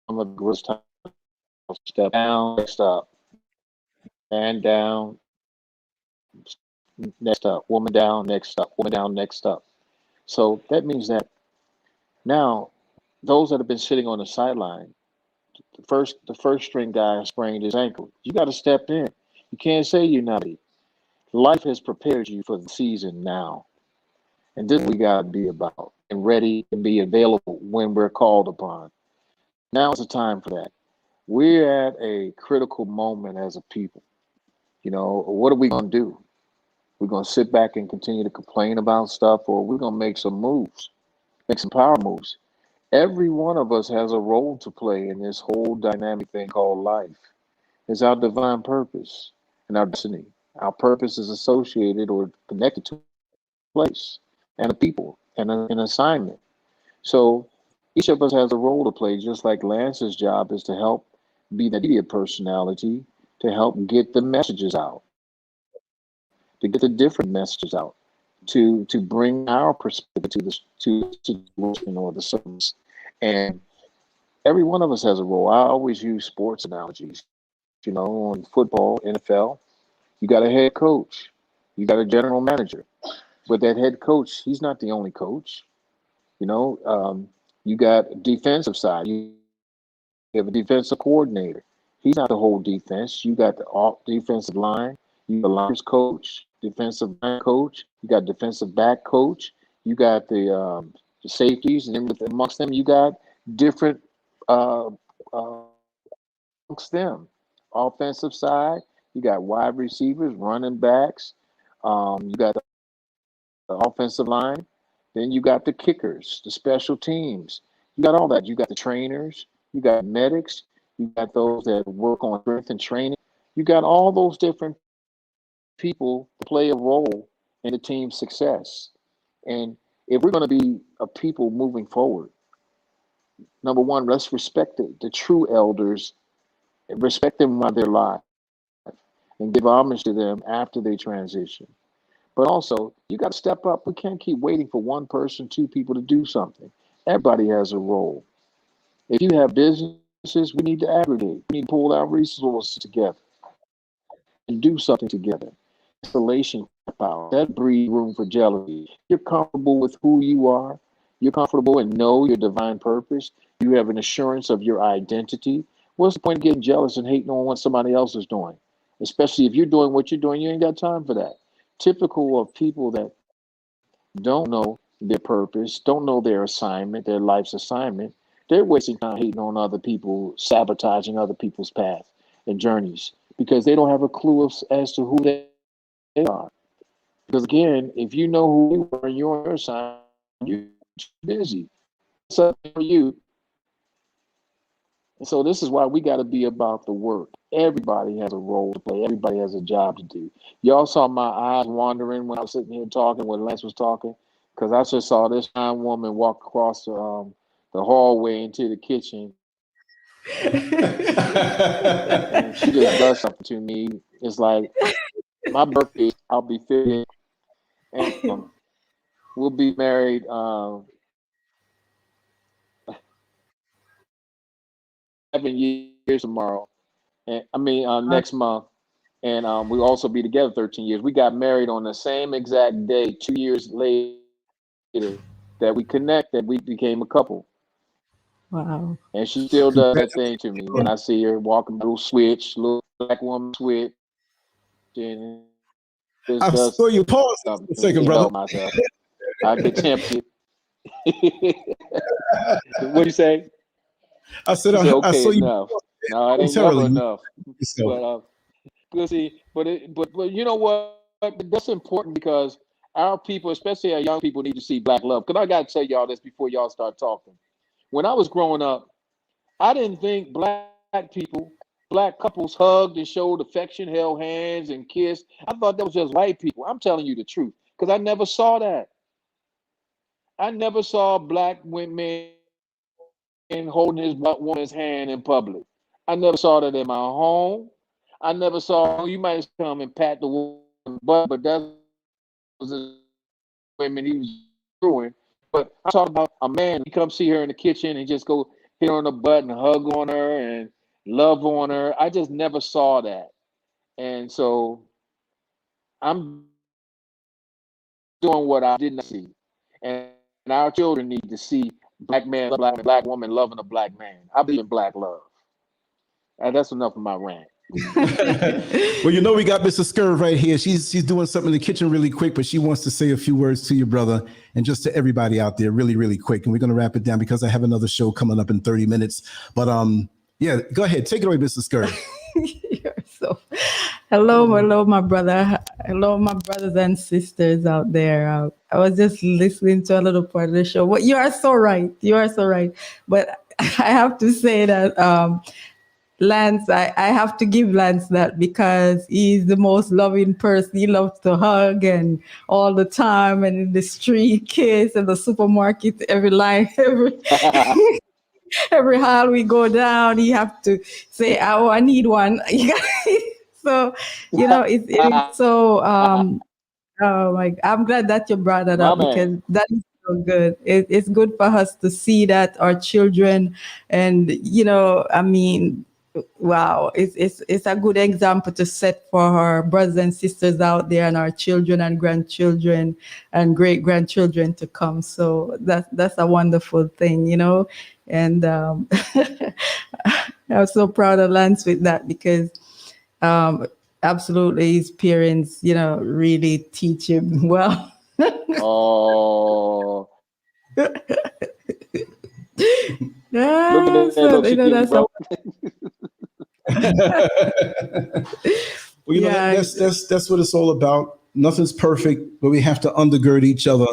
I'm a girl's time. Step down, next up, man down, next up, woman down, next up, woman down, next up. So that means that now those that have been sitting on the sideline, the first string guy sprained his ankle. You got to step in. You can't say you're not. Life has prepared you for the season now. And this we got to be about and ready and be available when we're called upon. Now is the time for that. We're at a critical moment as a people. What are we going to do? We're going to sit back and continue to complain about stuff, or we're going to make some moves, make some power moves. Every one of us has a role to play in this whole dynamic thing called life. It's our divine purpose and our destiny. Our purpose is associated or connected to a place and a people and an assignment. So each of us has a role to play, just like Lance's job is to help be the media personality, to help get the messages out, to get the different messages out, to bring our perspective to the situation or the service. And every one of us has a role. I always use sports analogies. On football, NFL, you got a head coach, you got a general manager. But that head coach, he's not the only coach. You got defensive side. You have a defensive coordinator. He's not the whole defense. You got the defensive line. You got the line's coach, defensive line coach. You got defensive back coach. You got the safeties, and then amongst them, you got different amongst them. Offensive side, you got wide receivers, running backs. You got the offensive line. Then you got the kickers, the special teams. You got all that. You got the trainers. You got medics. You got those that work on strength and training. You got all those different people play a role in the team's success. And if we're going to be a people moving forward, number one, let's respect the true elders and respect them while they're alive and give homage to them after they transition. But also, you got to step up. We can't keep waiting for one person, two people to do something. Everybody has a role. If you have businesses, we need to aggregate. We need to pull our resources together and do something together. Relationship power, that breeds room for jealousy. You're comfortable with who you are. You're comfortable and know your divine purpose. You have an assurance of your identity. What's the point of getting jealous and hating on what somebody else is doing? Especially if you're doing what you're doing, you ain't got time for that. Typical of people that don't know their purpose, don't know their assignment, their life's assignment, they're wasting time hating on other people, sabotaging other people's paths and journeys because they don't have a clue as to who they are. Because again, if you know who you are and you're on your assignment, you're busy. It's up for you. And so this is why we got to be about the work. Everybody has a role to play. Everybody has a job to do. Y'all saw my eyes wandering when I was sitting here talking, when Lance was talking, because I just saw this fine woman walk across the hallway into the kitchen. And she just does something to me. It's like my birthday, I'll be 50, and we'll be married 7 years tomorrow. And next month. And we'll also be together 13 years. We got married on the same exact day, 2 years later, that we connected. We became a couple. Wow. And she still does that thing to me when I see her walking, little switch, little black woman switch. And I saw you pause a second, brother. I get tempted. What'd you say? I said, okay, I saw enough. You. No, it ain't never enough. But you know what? That's important because our people, especially our young people, need to see black love. Because I got to tell y'all this before y'all start talking. When I was growing up, I didn't think black people, black couples hugged and showed affection, held hands and kissed. I thought that was just white people. I'm telling you the truth because I never saw that. I never saw black women holding his black woman's hand in public. I never saw that in my home. I never saw, you might come and pat the woman's butt, but that was him and he was doing. But I'm talking about a man. He comes see her in the kitchen and just go hit her on the butt and hug on her and love on her. I just never saw that. And so I'm doing what I did not see. And our children need to see black man, black woman loving a black man. I believe in black love. And that's enough of my rant. Well, you know, we got Mr. Scurv right here. She's doing something in the kitchen really quick, but she wants to say a few words to your brother and just to everybody out there really, really quick. And we're going to wrap it down because I have another show coming up in 30 minutes. But yeah, go ahead. Take it away, Mr. Scurv. Hello, my brother. Hello, my brothers and sisters out there. I was just listening to a little part of the show. Well, you are so right. You are so right. But I have to say that Lance, I have to give Lance that because he's the most loving person. He loves to hug and all the time, and in the street, kiss, and the supermarket, every line, every hall we go down, he have to say, "Oh, I need one." So, you know, it's so. Oh my! I'm glad that you brought that up because that is so good. It's good for us to see that our children, and you know, I mean. Wow, it's a good example to set for our brothers and sisters out there and our children and grandchildren and great grandchildren to come. So that's a wonderful thing, you know. And I'm so proud of Lance with that because absolutely his parents, you know, really teach him well. Oh. Yeah, so, you know, that's a Well, you know, that's what it's all about. Nothing's perfect, but we have to undergird each other.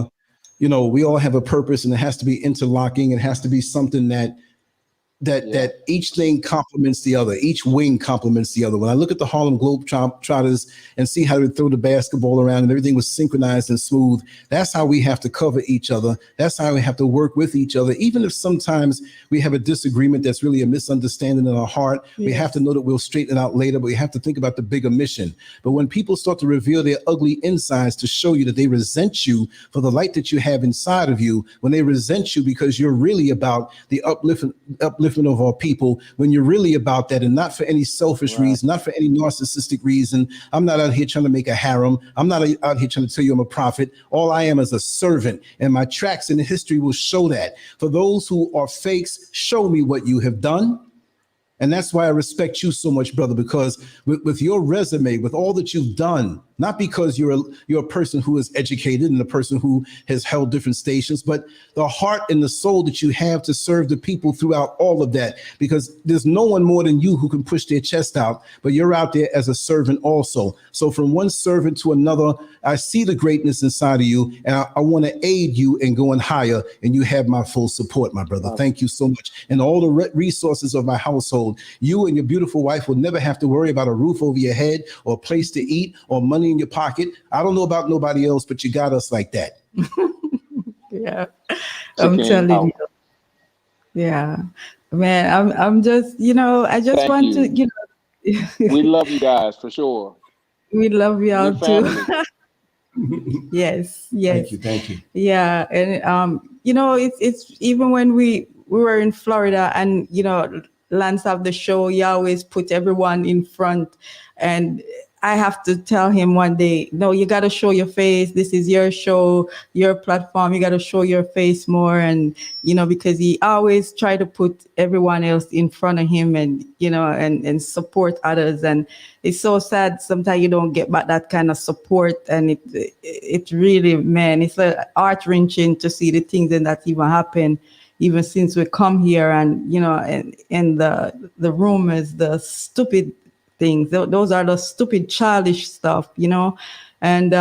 You know, we all have a purpose, and it has to be interlocking. It has to be something that each thing complements the other. Each wing complements the other. When I look at the Harlem Globetrotters and see how they throw the basketball around and everything was synchronized and smooth, that's how we have to cover each other. That's how we have to work with each other. Even if sometimes we have a disagreement that's really a misunderstanding in our heart, we have to know that we'll straighten it out later, but we have to think about the bigger mission. But when people start to reveal their ugly insides to show you that they resent you for the light that you have inside of you, when they resent you because you're really about the upliftment of our people, when you're really about that and not for any selfish reason, not for any narcissistic reason. I'm not out here trying to make a harem. I'm not out here trying to tell you I'm a prophet. All I am is a servant, and my tracks in history will show that. For those who are fakes, show me what you have done. And that's why I respect you so much, brother, because with your resume, with all that you've done, not because you're a person who is educated and a person who has held different stations, but the heart and the soul that you have to serve the people throughout all of that, because there's no one more than you who can push their chest out, but you're out there as a servant also. So from one servant to another, I see the greatness inside of you, and I want to aid you in going higher, and you have my full support, my brother. Thank you so much. And all the resources of my household, you and your beautiful wife will never have to worry about a roof over your head or a place to eat or money in your pocket. I don't know about nobody else, but you got us like that. Yeah, I'm telling you. Yeah, man, I'm just, you know, I just want to, you know. We love you guys for sure. We love you all too. Yes. Thank you. Yeah, and you know, it's even when we were in Florida, and you know, Lance have the show, he always put everyone in front, and I have to tell him one day, no, you got to show your face. This is your show, your platform. You got to show your face more. And, you know, because he always try to put everyone else in front of him and, you know, and support others. And it's so sad. Sometimes you don't get back that kind of support. And it really, man, it's heart wrenching to see the things that even happen, even since we come here. And, you know, and the rumors, the stupid things, those are the stupid childish stuff, you know. And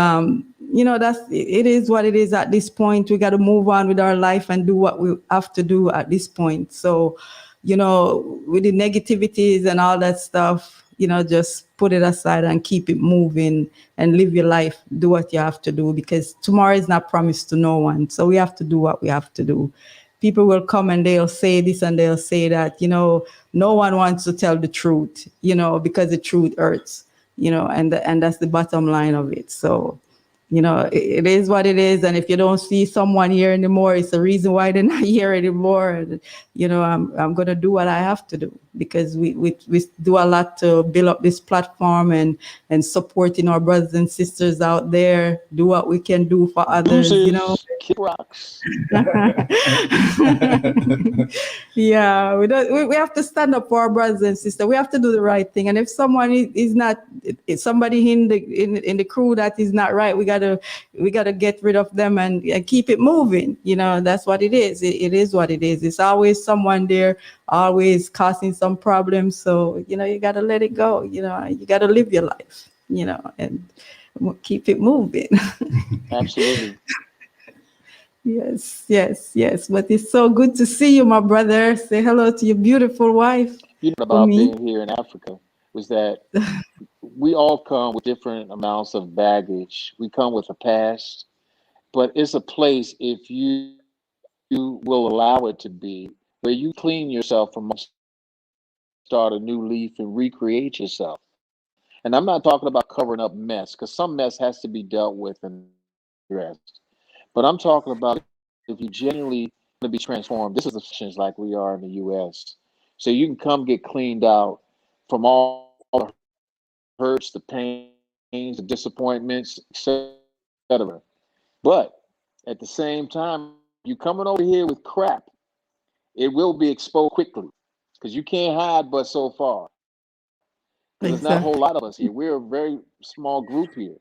you know, it is what it is at this point. We got to move on with our life and do what we have to do at this point. So, you know, with the negativities and all that stuff, you know, just put it aside and keep it moving and live your life. Do what you have to do, because tomorrow is not promised to no one. So we have to do what we have to do. People will come and they'll say this and they'll say that, you know. No one wants to tell the truth, you know, because the truth hurts, you know, and that's the bottom line of it. So you know, it is what it is. And if you don't see someone here anymore, it's the reason why they're not here anymore. And, you know, I'm going to do what I have to do, because we do a lot to build up this platform and supporting our brothers and sisters out there, do what we can do for others, you know. Kick rocks. Yeah, we have to stand up for our brothers and sisters. We have to do the right thing. And if someone is not, if somebody in the crew that is not right, we gotta get rid of them and keep it moving. You know, that's what it is. It is what it is. It's always someone there, always causing some problems. So, you know, you gotta let it go. You know, you gotta live your life, you know, and keep it moving. Absolutely. Yes. But it's so good to see you, my brother. Say hello to your beautiful wife. You know about being here in Africa was that we all come with different amounts of baggage. We come with a past, but it's a place, if you will allow it to be, where you clean yourself from, start a new leaf and recreate yourself. And I'm not talking about covering up mess, because some mess has to be dealt with and addressed. But I'm talking about if you genuinely want to be transformed. This is the situations like we are in the U.S. So you can come get cleaned out from all the hurts, the pains, the disappointments, etc. But at the same time, you coming over here with crap, it will be exposed quickly, because you can't hide but so far. There's not a whole lot of us here. We're a very small group here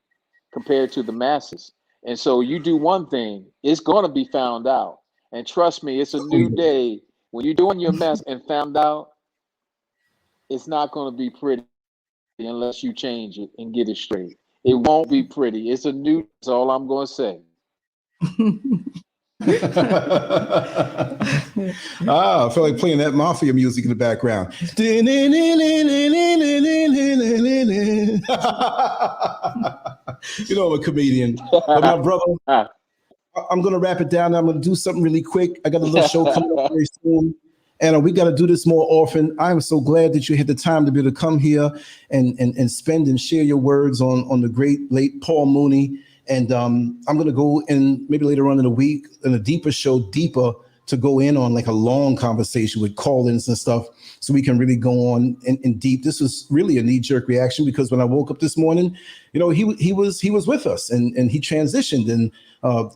compared to the masses. And so you do one thing, it's going to be found out. And trust me, it's a new day. When you're doing your mess and found out, it's not going to be pretty unless you change it and get it straight. It won't be pretty. It's a new, that's all I'm going to say. I feel like playing that mafia music in the background. You know, I'm a comedian. But my brother, I'm going to wrap it down. I'm going to do something really quick. I got a little show coming up very soon, and we got to do this more often. I'm so glad that you had the time to be able to come here and spend and share your words on the great late Paul Mooney. And I'm going to go in maybe later on in the week in a deeper show, to go in on like a long conversation with call-ins and stuff, so we can really go on in deep. This was really a knee-jerk reaction, because when I woke up this morning, you know, he was with us and he transitioned, and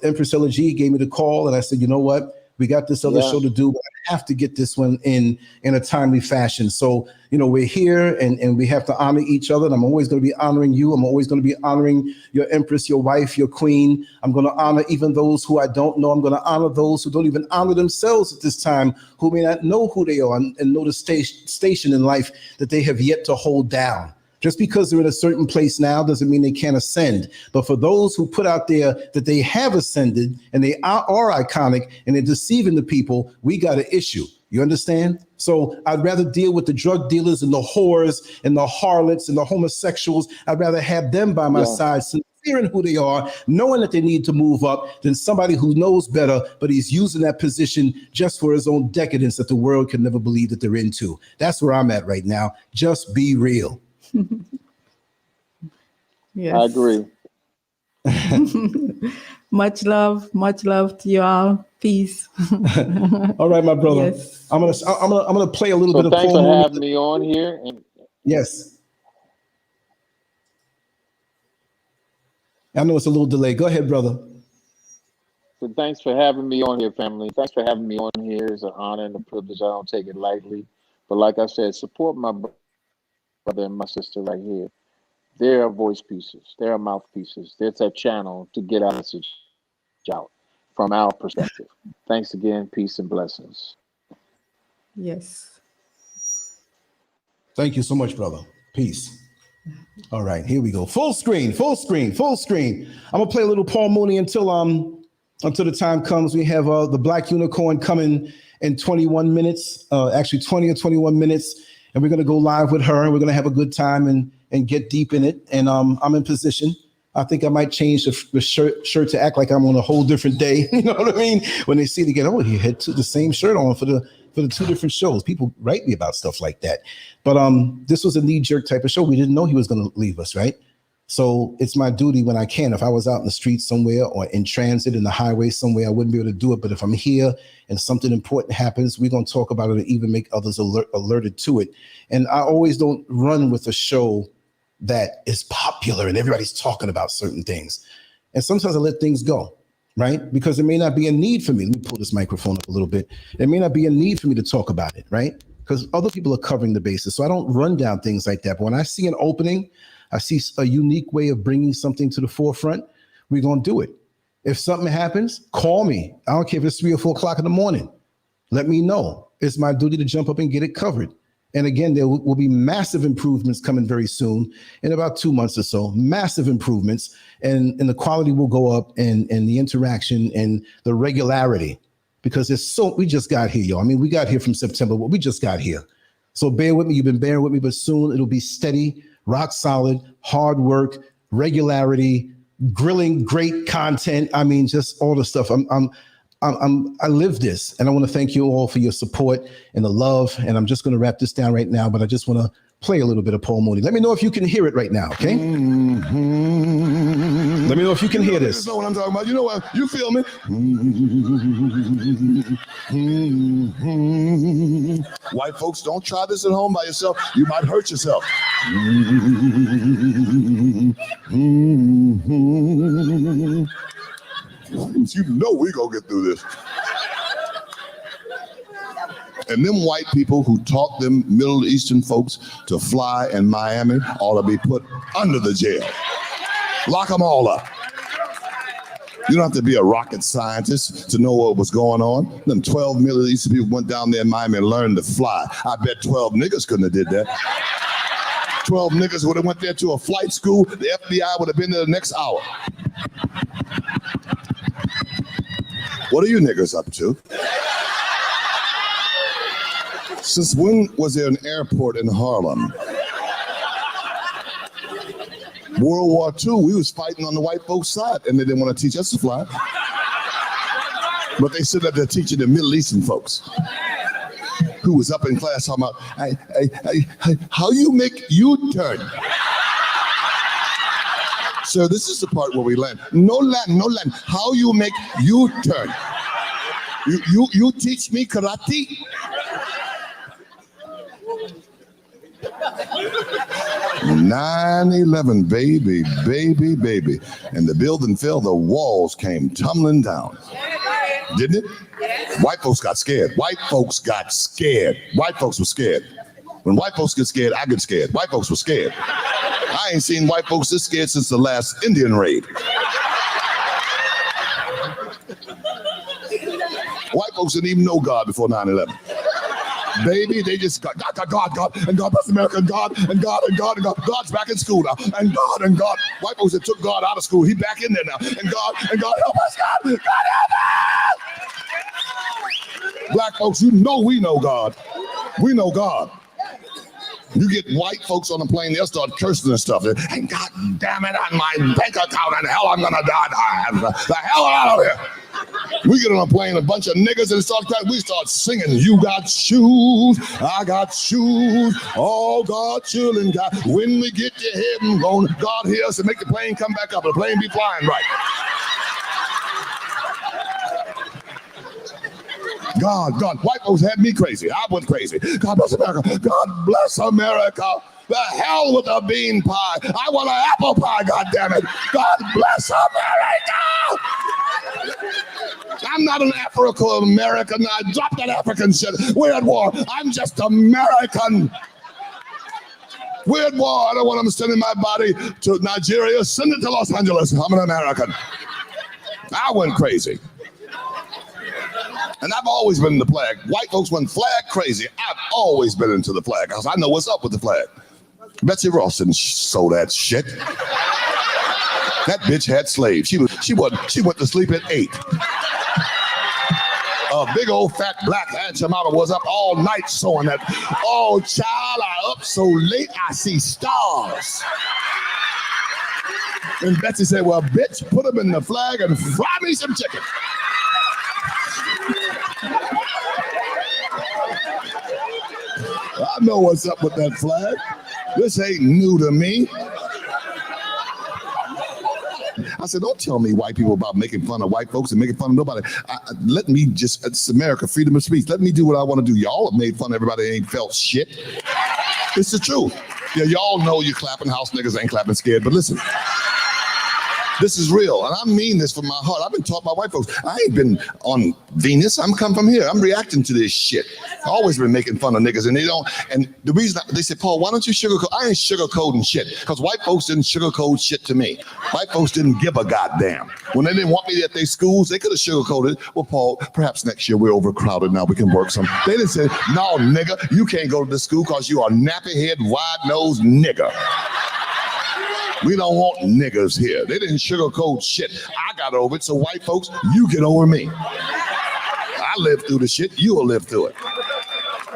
Empress G gave me the call, and I said, you know what? We got this other show to do, but I have to get this one in a timely fashion. So, you know, we're here and we have to honor each other. And I'm always going to be honoring you. I'm always going to be honoring your Empress, your wife, your queen. I'm going to honor even those who I don't know. I'm going to honor those who don't even honor themselves at this time, who may not know who they are and know the station in life that they have yet to hold down. Just because they're in a certain place now doesn't mean they can't ascend. But for those who put out there that they have ascended and they are iconic and they're deceiving the people, we got an issue. You understand? So I'd rather deal with the drug dealers and the whores and the harlots and the homosexuals. I'd rather have them by my side, sincere in who they are, knowing that they need to move up, than somebody who knows better, but he's using that position just for his own decadence that the world can never believe that they're into. That's where I'm at right now. Just be real. Yes. I agree. Much love to you all. Peace. All right, my brother. Yes. I'm gonna play a little bit of thanks Paul for Mooney. having me on here. And yes. I know it's a little delay. Go ahead, brother. so thanks for having me on here, family. Thanks for having me on here. It's an honor and a privilege. I don't take it lightly. But like I said, support my brother and my sister right here. They're voice pieces. They're mouthpieces. There's a channel to get our message out from our perspective. Thanks again. Peace and blessings. Yes. Thank you so much, brother. Peace. All right, here we go. Full screen. I'm gonna play a little Paul Mooney until the time comes. We have the Black Unicorn coming in 21 minutes, actually 20 or 21 minutes. And we're going to go live with her. We're going to have a good time and get deep in it. And I'm in position. I think I might change the shirt to act like I'm on a whole different day. You know what I mean? When they see it again, oh, he had the same shirt on for the two different shows. People write me about stuff like that. But this was a knee-jerk type of show. We didn't know he was going to leave us, right? So it's my duty when I can. If I was out in the street somewhere or in transit in the highway somewhere, I wouldn't be able to do it. But if I'm here and something important happens, we're going to talk about it and even make others alerted to it. And I always don't run with a show that is popular and everybody's talking about certain things. And sometimes I let things go, right? Because there may not be a need for me. Let me pull this microphone up a little bit. There may not be a need for me to talk about it, right? Because other people are covering the bases. So I don't run down things like that. But when I see an opening, I see a unique way of bringing something to the forefront, we're going to do it. If something happens, call me. I don't care if it's 3 or 4 o'clock in the morning. Let me know. It's my duty to jump up and get it covered. And again, there will be massive improvements coming very soon, in about 2 months or so, massive improvements. And the quality will go up and the interaction and the regularity, because we just got here, y'all. I mean, we got here from September, but we just got here. So bear with me. You've been bearing with me, but soon it'll be steady, rock solid, hard work, regularity, grilling, great content. I mean, just all the stuff. I live this, and I want to thank you all for your support and the love. And I'm just going to wrap this down right now, but I just want to play a little bit of Paul Mooney. Let me know if you can hear it right now, okay? Mm-hmm. Let me know if you can hear this. You know what I'm talking about. You know what? You feel me? Mm-hmm. White folks, don't try this at home by yourself. You might hurt yourself. Mm-hmm. You know we gonna get through this. And them white people who taught them Middle Eastern folks to fly in Miami ought to be put under the jail. Lock them all up. You don't have to be a rocket scientist to know what was going on. Them 12 Middle Eastern people went down there in Miami and learned to fly. I bet 12 niggas couldn't have did that. 12 niggas would have went there to a flight school. The FBI would have been there the next hour. What are you niggas up to? Since when was there an airport in Harlem? World War II, we was fighting on the white folks' side, and they didn't want to teach us to fly. But they stood up there teaching the Middle Eastern folks, who was up in class talking about, how you make U-turn. So this is the part where we land. No land. How you make U-turn. You teach me karate? 9/11, baby. And the building fell, the walls came tumbling down. Didn't it? White folks got scared. White folks were scared. When white folks get scared, I get scared. White folks were scared. I ain't seen white folks this scared since the last Indian raid. White folks didn't even know God before 9/11. Baby, they just got God, and God bless America, and God. God's back in school now, and God. White folks that took God out of school, he back in there now, and God help us, God help us. Black folks, you know we know God. We know God. You get white folks on the plane, they'll start cursing and stuff. And God damn it, on my bank account, and hell, I'm gonna die. The hell out of here. We get on a plane, a bunch of niggas, and we start singing. You got shoes, I got shoes. All God children got. When we get to heaven, God hear us and make the plane come back up. The plane be flying right. God, white folks had me crazy. I went crazy. God bless America. God bless America. The hell with a bean pie. I want an apple pie, God damn it. God bless America. I'm not an Afro-American. I dropped that African shit. We're at war. I'm just American. We're at war. I don't want them sending my body to Nigeria. Send it to Los Angeles. I'm an American. I went crazy. And I've always been in the flag. White folks went flag crazy. I've always been into the flag because I know what's up with the flag. Betsy Ross didn't sow that shit. That bitch had slaves. She went to sleep at 8. A big old fat black handsome mama was up all night sewing that. Oh, child, I up so late I see stars. And Betsy said, well, bitch, put them in the flag and fry me some chicken. I know what's up with that flag. This ain't new to me. I said, don't tell me white people about making fun of white folks and making fun of nobody. Let me just, it's America, freedom of speech. Let me do what I want to do. Y'all have made fun of everybody that ain't felt shit. It's the truth. Yeah, y'all know you clapping, house niggas ain't clapping scared, but listen. This is real, and I mean this from my heart. I've been taught by white folks. I ain't been on Venus. I'm come from here. I'm reacting to this shit. I've always been making fun of niggas, and they don't. And the reason they said, Paul, why don't you sugarcoat? I ain't sugarcoating shit, because white folks didn't sugarcoat shit to me. White folks didn't give a goddamn. When they didn't want me at their schools, they could have sugarcoated. Well, Paul, perhaps next year we're overcrowded. Now we can work some. They didn't say, no, nigga, you can't go to the school because you are nappy head, wide-nosed nigga. We don't want niggers here. They didn't sugarcoat shit. I got over it, so white folks, you get over me. I lived through the shit, you'll live through it.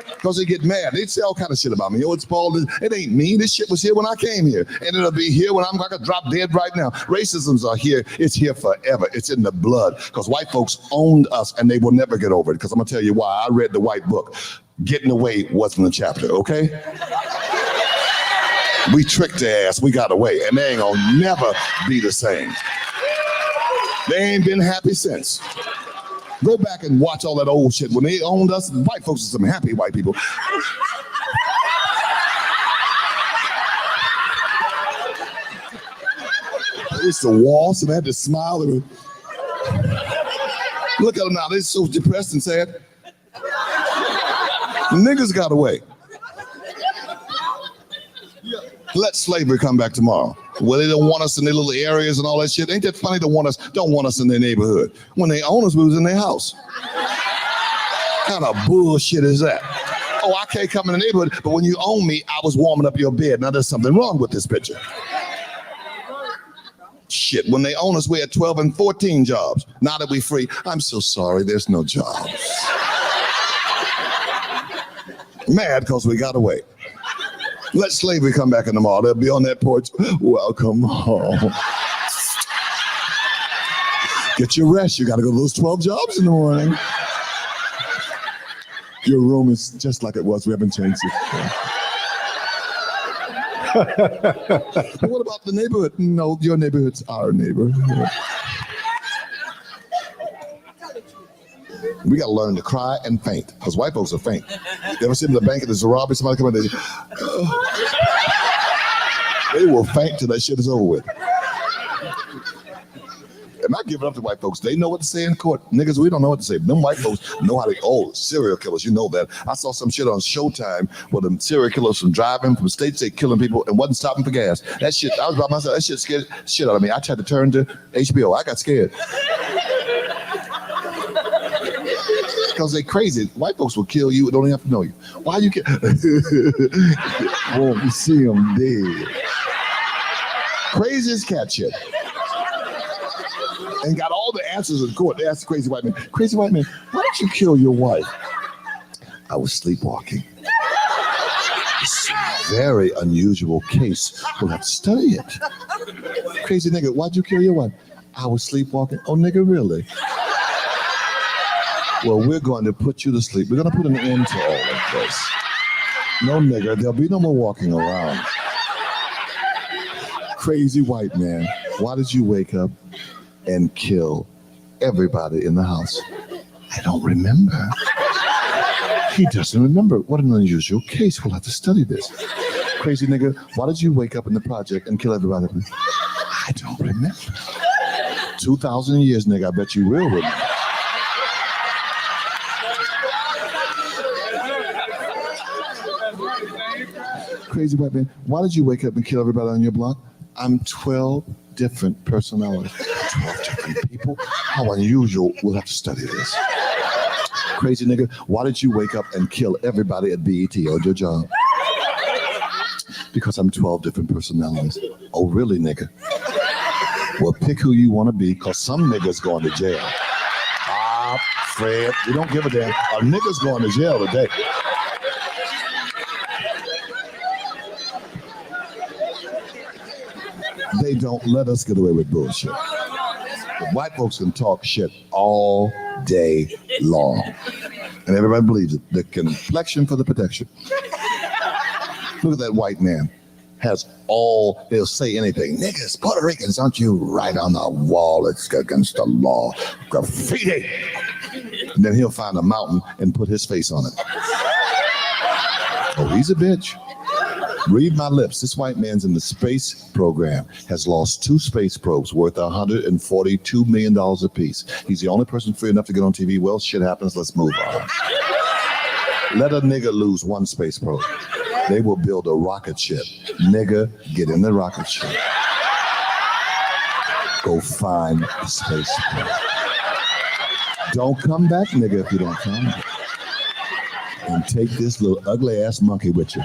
Because they get mad. They say all kind of shit about me. Oh, it's Paul. It ain't me. This shit was here when I came here. And it'll be here when I'm gonna drop dead right now. Racisms are here. It's here forever. It's in the blood. Because white folks owned us and they will never get over it. Because I'm gonna tell you why. I read the white book. Getting away wasn't a chapter, okay? We tricked their ass, we got away, and they ain't gonna never be the same. They ain't been happy since. Go back and watch all that old shit. When they owned us, white folks are some happy white people. They used to waltz and they had to smile. Look at them now, they're so depressed and sad. The niggas got away. Let slavery come back tomorrow. Well, they don't want us in their little areas and all that shit. Ain't that funny? Don't want us in their neighborhood. When they own us, we was in their house. What kind of bullshit is that? Oh, I can't come in the neighborhood, but when you own me, I was warming up your bed. Now there's something wrong with this picture. Shit, when they own us, we had 12 and 14 jobs. Now that we free, I'm so sorry, there's no jobs. Mad because we got away. Let slavery come back in the mall. They'll be on that porch. Welcome home. Get your rest. You got to go to those 12 jobs in the morning. Your room is just like it was. We haven't changed it. What about the neighborhood? No, your neighborhood's our neighborhood. We got to learn to cry and faint, because white folks are faint. You ever sit in the bank at the robbery, somebody come in there, they will faint till that shit is over with. And I give it up to white folks. They know what to say in court. Niggas, we don't know what to say. Them white folks know how to, serial killers, you know that. I saw some shit on Showtime where them serial killers from driving from state to state killing people and wasn't stopping for gas. That shit, I was by myself, that shit scared shit out of me. I tried to turn to HBO. I got scared. Because they crazy. White folks will kill you, don't even have to know you. Why you kill? Won't you see them dead. Crazy as cat shit. And got all the answers in court. They asked the crazy white man, why did you kill your wife? I was sleepwalking. It's a very unusual case. We'll have to study it. Crazy nigga, why'd you kill your wife? I was sleepwalking. Oh, nigga, really? Well, we're going to put you to sleep. We're going to put an end to all of this. No, nigga, there'll be no more walking around. Crazy white man, why did you wake up and kill everybody in the house? I don't remember. He doesn't remember. What an unusual case. We'll have to study this. Crazy nigga, why did you wake up in the project and kill everybody? I don't remember. 2,000 years, nigga, I bet you will remember. Crazy white man, why did you wake up and kill everybody on your block? I'm 12 different personalities. 12 different people? How unusual. We'll have to study this. Crazy nigga, why did you wake up and kill everybody at BET on your job? Because I'm 12 different personalities. Oh, really, nigga? Well, pick who you want to be, because some niggas going to jail. Fred, we don't give a damn. A nigga's going to jail today. They don't let us get away with bullshit. But white folks can talk shit all day long. And everybody believes it. The complexion for the protection. Look at that white man. has all, they'll say anything. Niggas, Puerto Ricans, aren't you right on the wall? It's against the law. Graffiti. And then he'll find a mountain and put his face on it. Oh, he's a bitch. Read my lips. This white man's in the space program, has lost 2 space probes worth $142 million apiece. He's the only person free enough to get on TV. Well, shit happens. Let's move on. Let a nigga lose 1 space probe. They will build a rocket ship. Nigga, get in the rocket ship. Go find the space probe. Don't come back, nigga, if you don't find it. And take this little ugly ass monkey with you.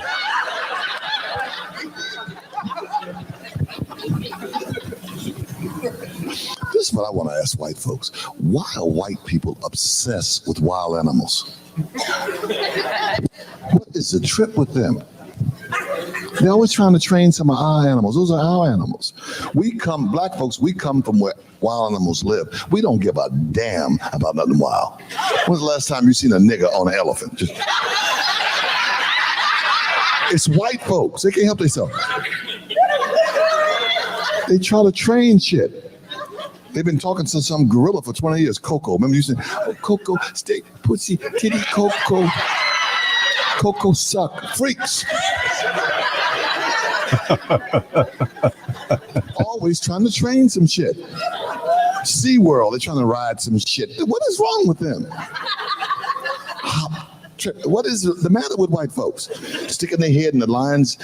This is what I want to ask white folks. Why are white people obsessed with wild animals? What is the trip with them? They're always trying to train some of our animals. Those are our animals. Black folks, we come from where wild animals live. We don't give a damn about nothing wild. When's the last time you seen a nigga on an elephant? It's white folks. They can't help themselves. They try to train shit. They've been talking to some gorilla for 20 years. Coco. Remember you said, oh, Coco, steak, pussy, titty, Coco. Coco suck. Freaks. Always trying to train some shit. SeaWorld, they're trying to ride some shit. What is wrong with them? What is the matter with white folks? Sticking their head in the lion's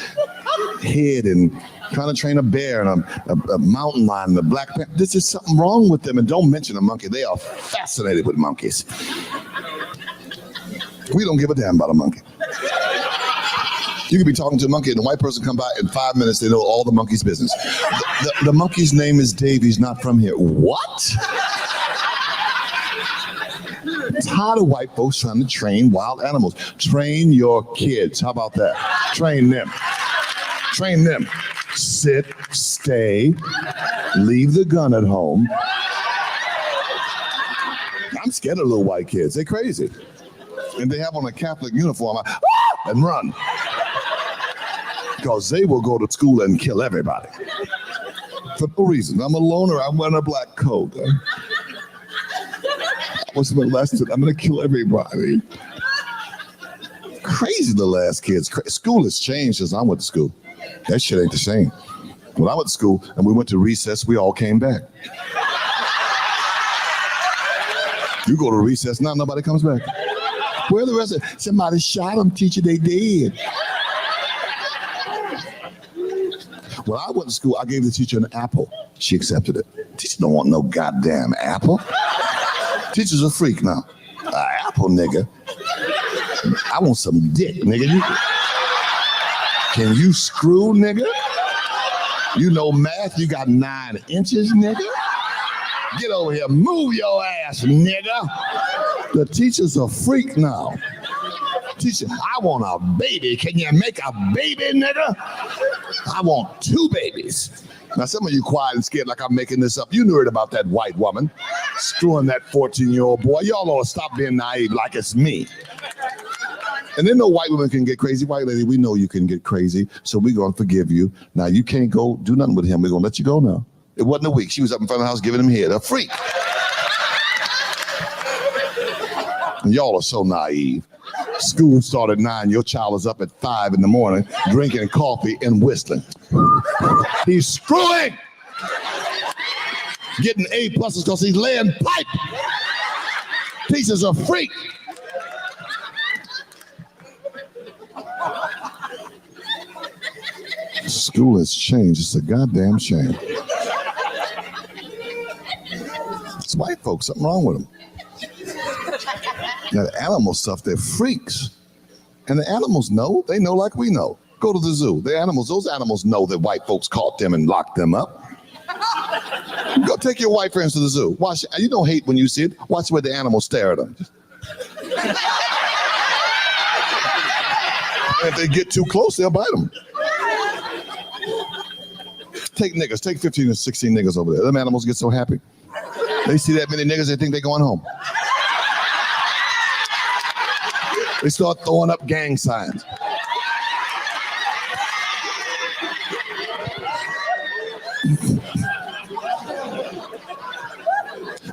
head and trying to train a bear and a mountain lion and a black panther. This is something wrong with them. And don't mention a monkey. They are fascinated with monkeys. We don't give a damn about a monkey. You could be talking to a monkey and a white person come by in 5 minutes, they know all the monkey's business. The monkey's name is Dave, he's not from here. What? Tired of white folks trying to train wild animals. Train your kids. How about that? Train them. Train them. Sit, stay, leave the gun at home. I'm scared of little white kids. They're crazy. And they have on a Catholic uniform and run. Because they will go to school and kill everybody. For no reason. I'm a loner. I'm wearing a black coat. I was molested. I'm going to kill everybody. Crazy little ass kids. School has changed since I went to school. That shit ain't the same. When I went to school and we went to recess, we all came back. You go to recess, now nobody comes back. Where the rest of it? Somebody shot them, teacher, they did. When I went to school, I gave the teacher an apple. She accepted it. Teacher don't want no goddamn apple. Teacher's a freak now. Apple, nigga. I want some dick, nigga. Can you screw, nigga? You know math, you got 9 inches, nigga. Get over here, move your ass, nigga. The teacher's a freak now. Teacher, I want a baby. Can you make a baby, nigga? I want 2 babies. Now, some of you quiet and scared like I'm making this up. You knew it about that white woman screwing that 14-year-old boy. Y'all ought to stop being naive like it's me. And then no white women can get crazy. White lady, we know you can get crazy, so we're going to forgive you. Now, you can't go do nothing with him. We're going to let you go now. It wasn't a week. She was up in front of the house giving him head. A freak. And y'all are so naive. School started at 9. Your child is up at 5 in the morning drinking coffee and whistling. He's screwing. Getting A+ because he's laying pipe. Teacher's a freak. School has changed. It's a goddamn shame. It's white folks. Something wrong with them. That animal stuff, they're freaks. And the animals know. They know like we know. Go to the zoo. The animals, those animals know that white folks caught them and locked them up. Go take your white friends to the zoo. Watch. You don't hate when you see it. Watch where the animals stare at them. If they get too close, they'll bite them. Take niggas. Take 15 or 16 niggas over there. Them animals get so happy. They see that many niggas, they think they're going home. They start throwing up gang signs.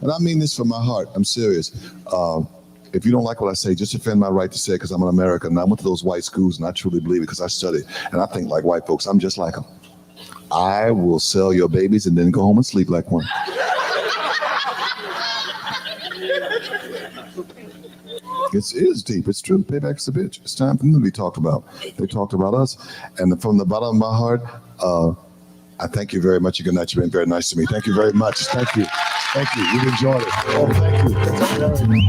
And I mean this from my heart. I'm serious. If you don't like what I say, just defend my right to say it because I'm an American. And I went to those white schools and I truly believe it because I studied. And I think like white folks. I'm just like them. I will sell your babies and then go home and sleep like one. It is deep. It's true. Payback's the bitch. It's time for them to be talked about. They talked about us. And from the bottom of my heart, I thank you very much. Good night. You've been very nice to me. Thank you very much. Thank you. Thank you. You've enjoyed it. Oh, thank you. Thank you very much.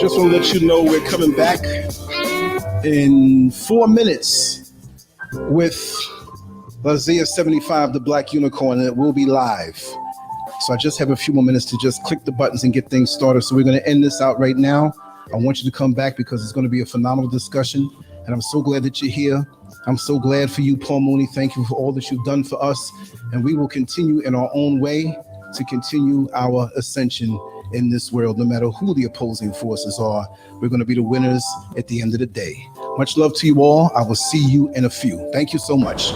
Just want to let you know we're coming back in 4 minutes with Isaiah 75, the Black Unicorn, and it will be live. So I just have a few more minutes to just click the buttons and get things started. So we're going to end this out right now. I want you to come back because it's going to be a phenomenal discussion. And I'm so glad that you're here. I'm so glad for you, Paul Mooney. Thank you for all that you've done for us. And we will continue in our own way to continue our ascension in this world. No matter who the opposing forces are, we're going to be the winners at the end of the day. Much love to you all. I will see you in a few. Thank you so much.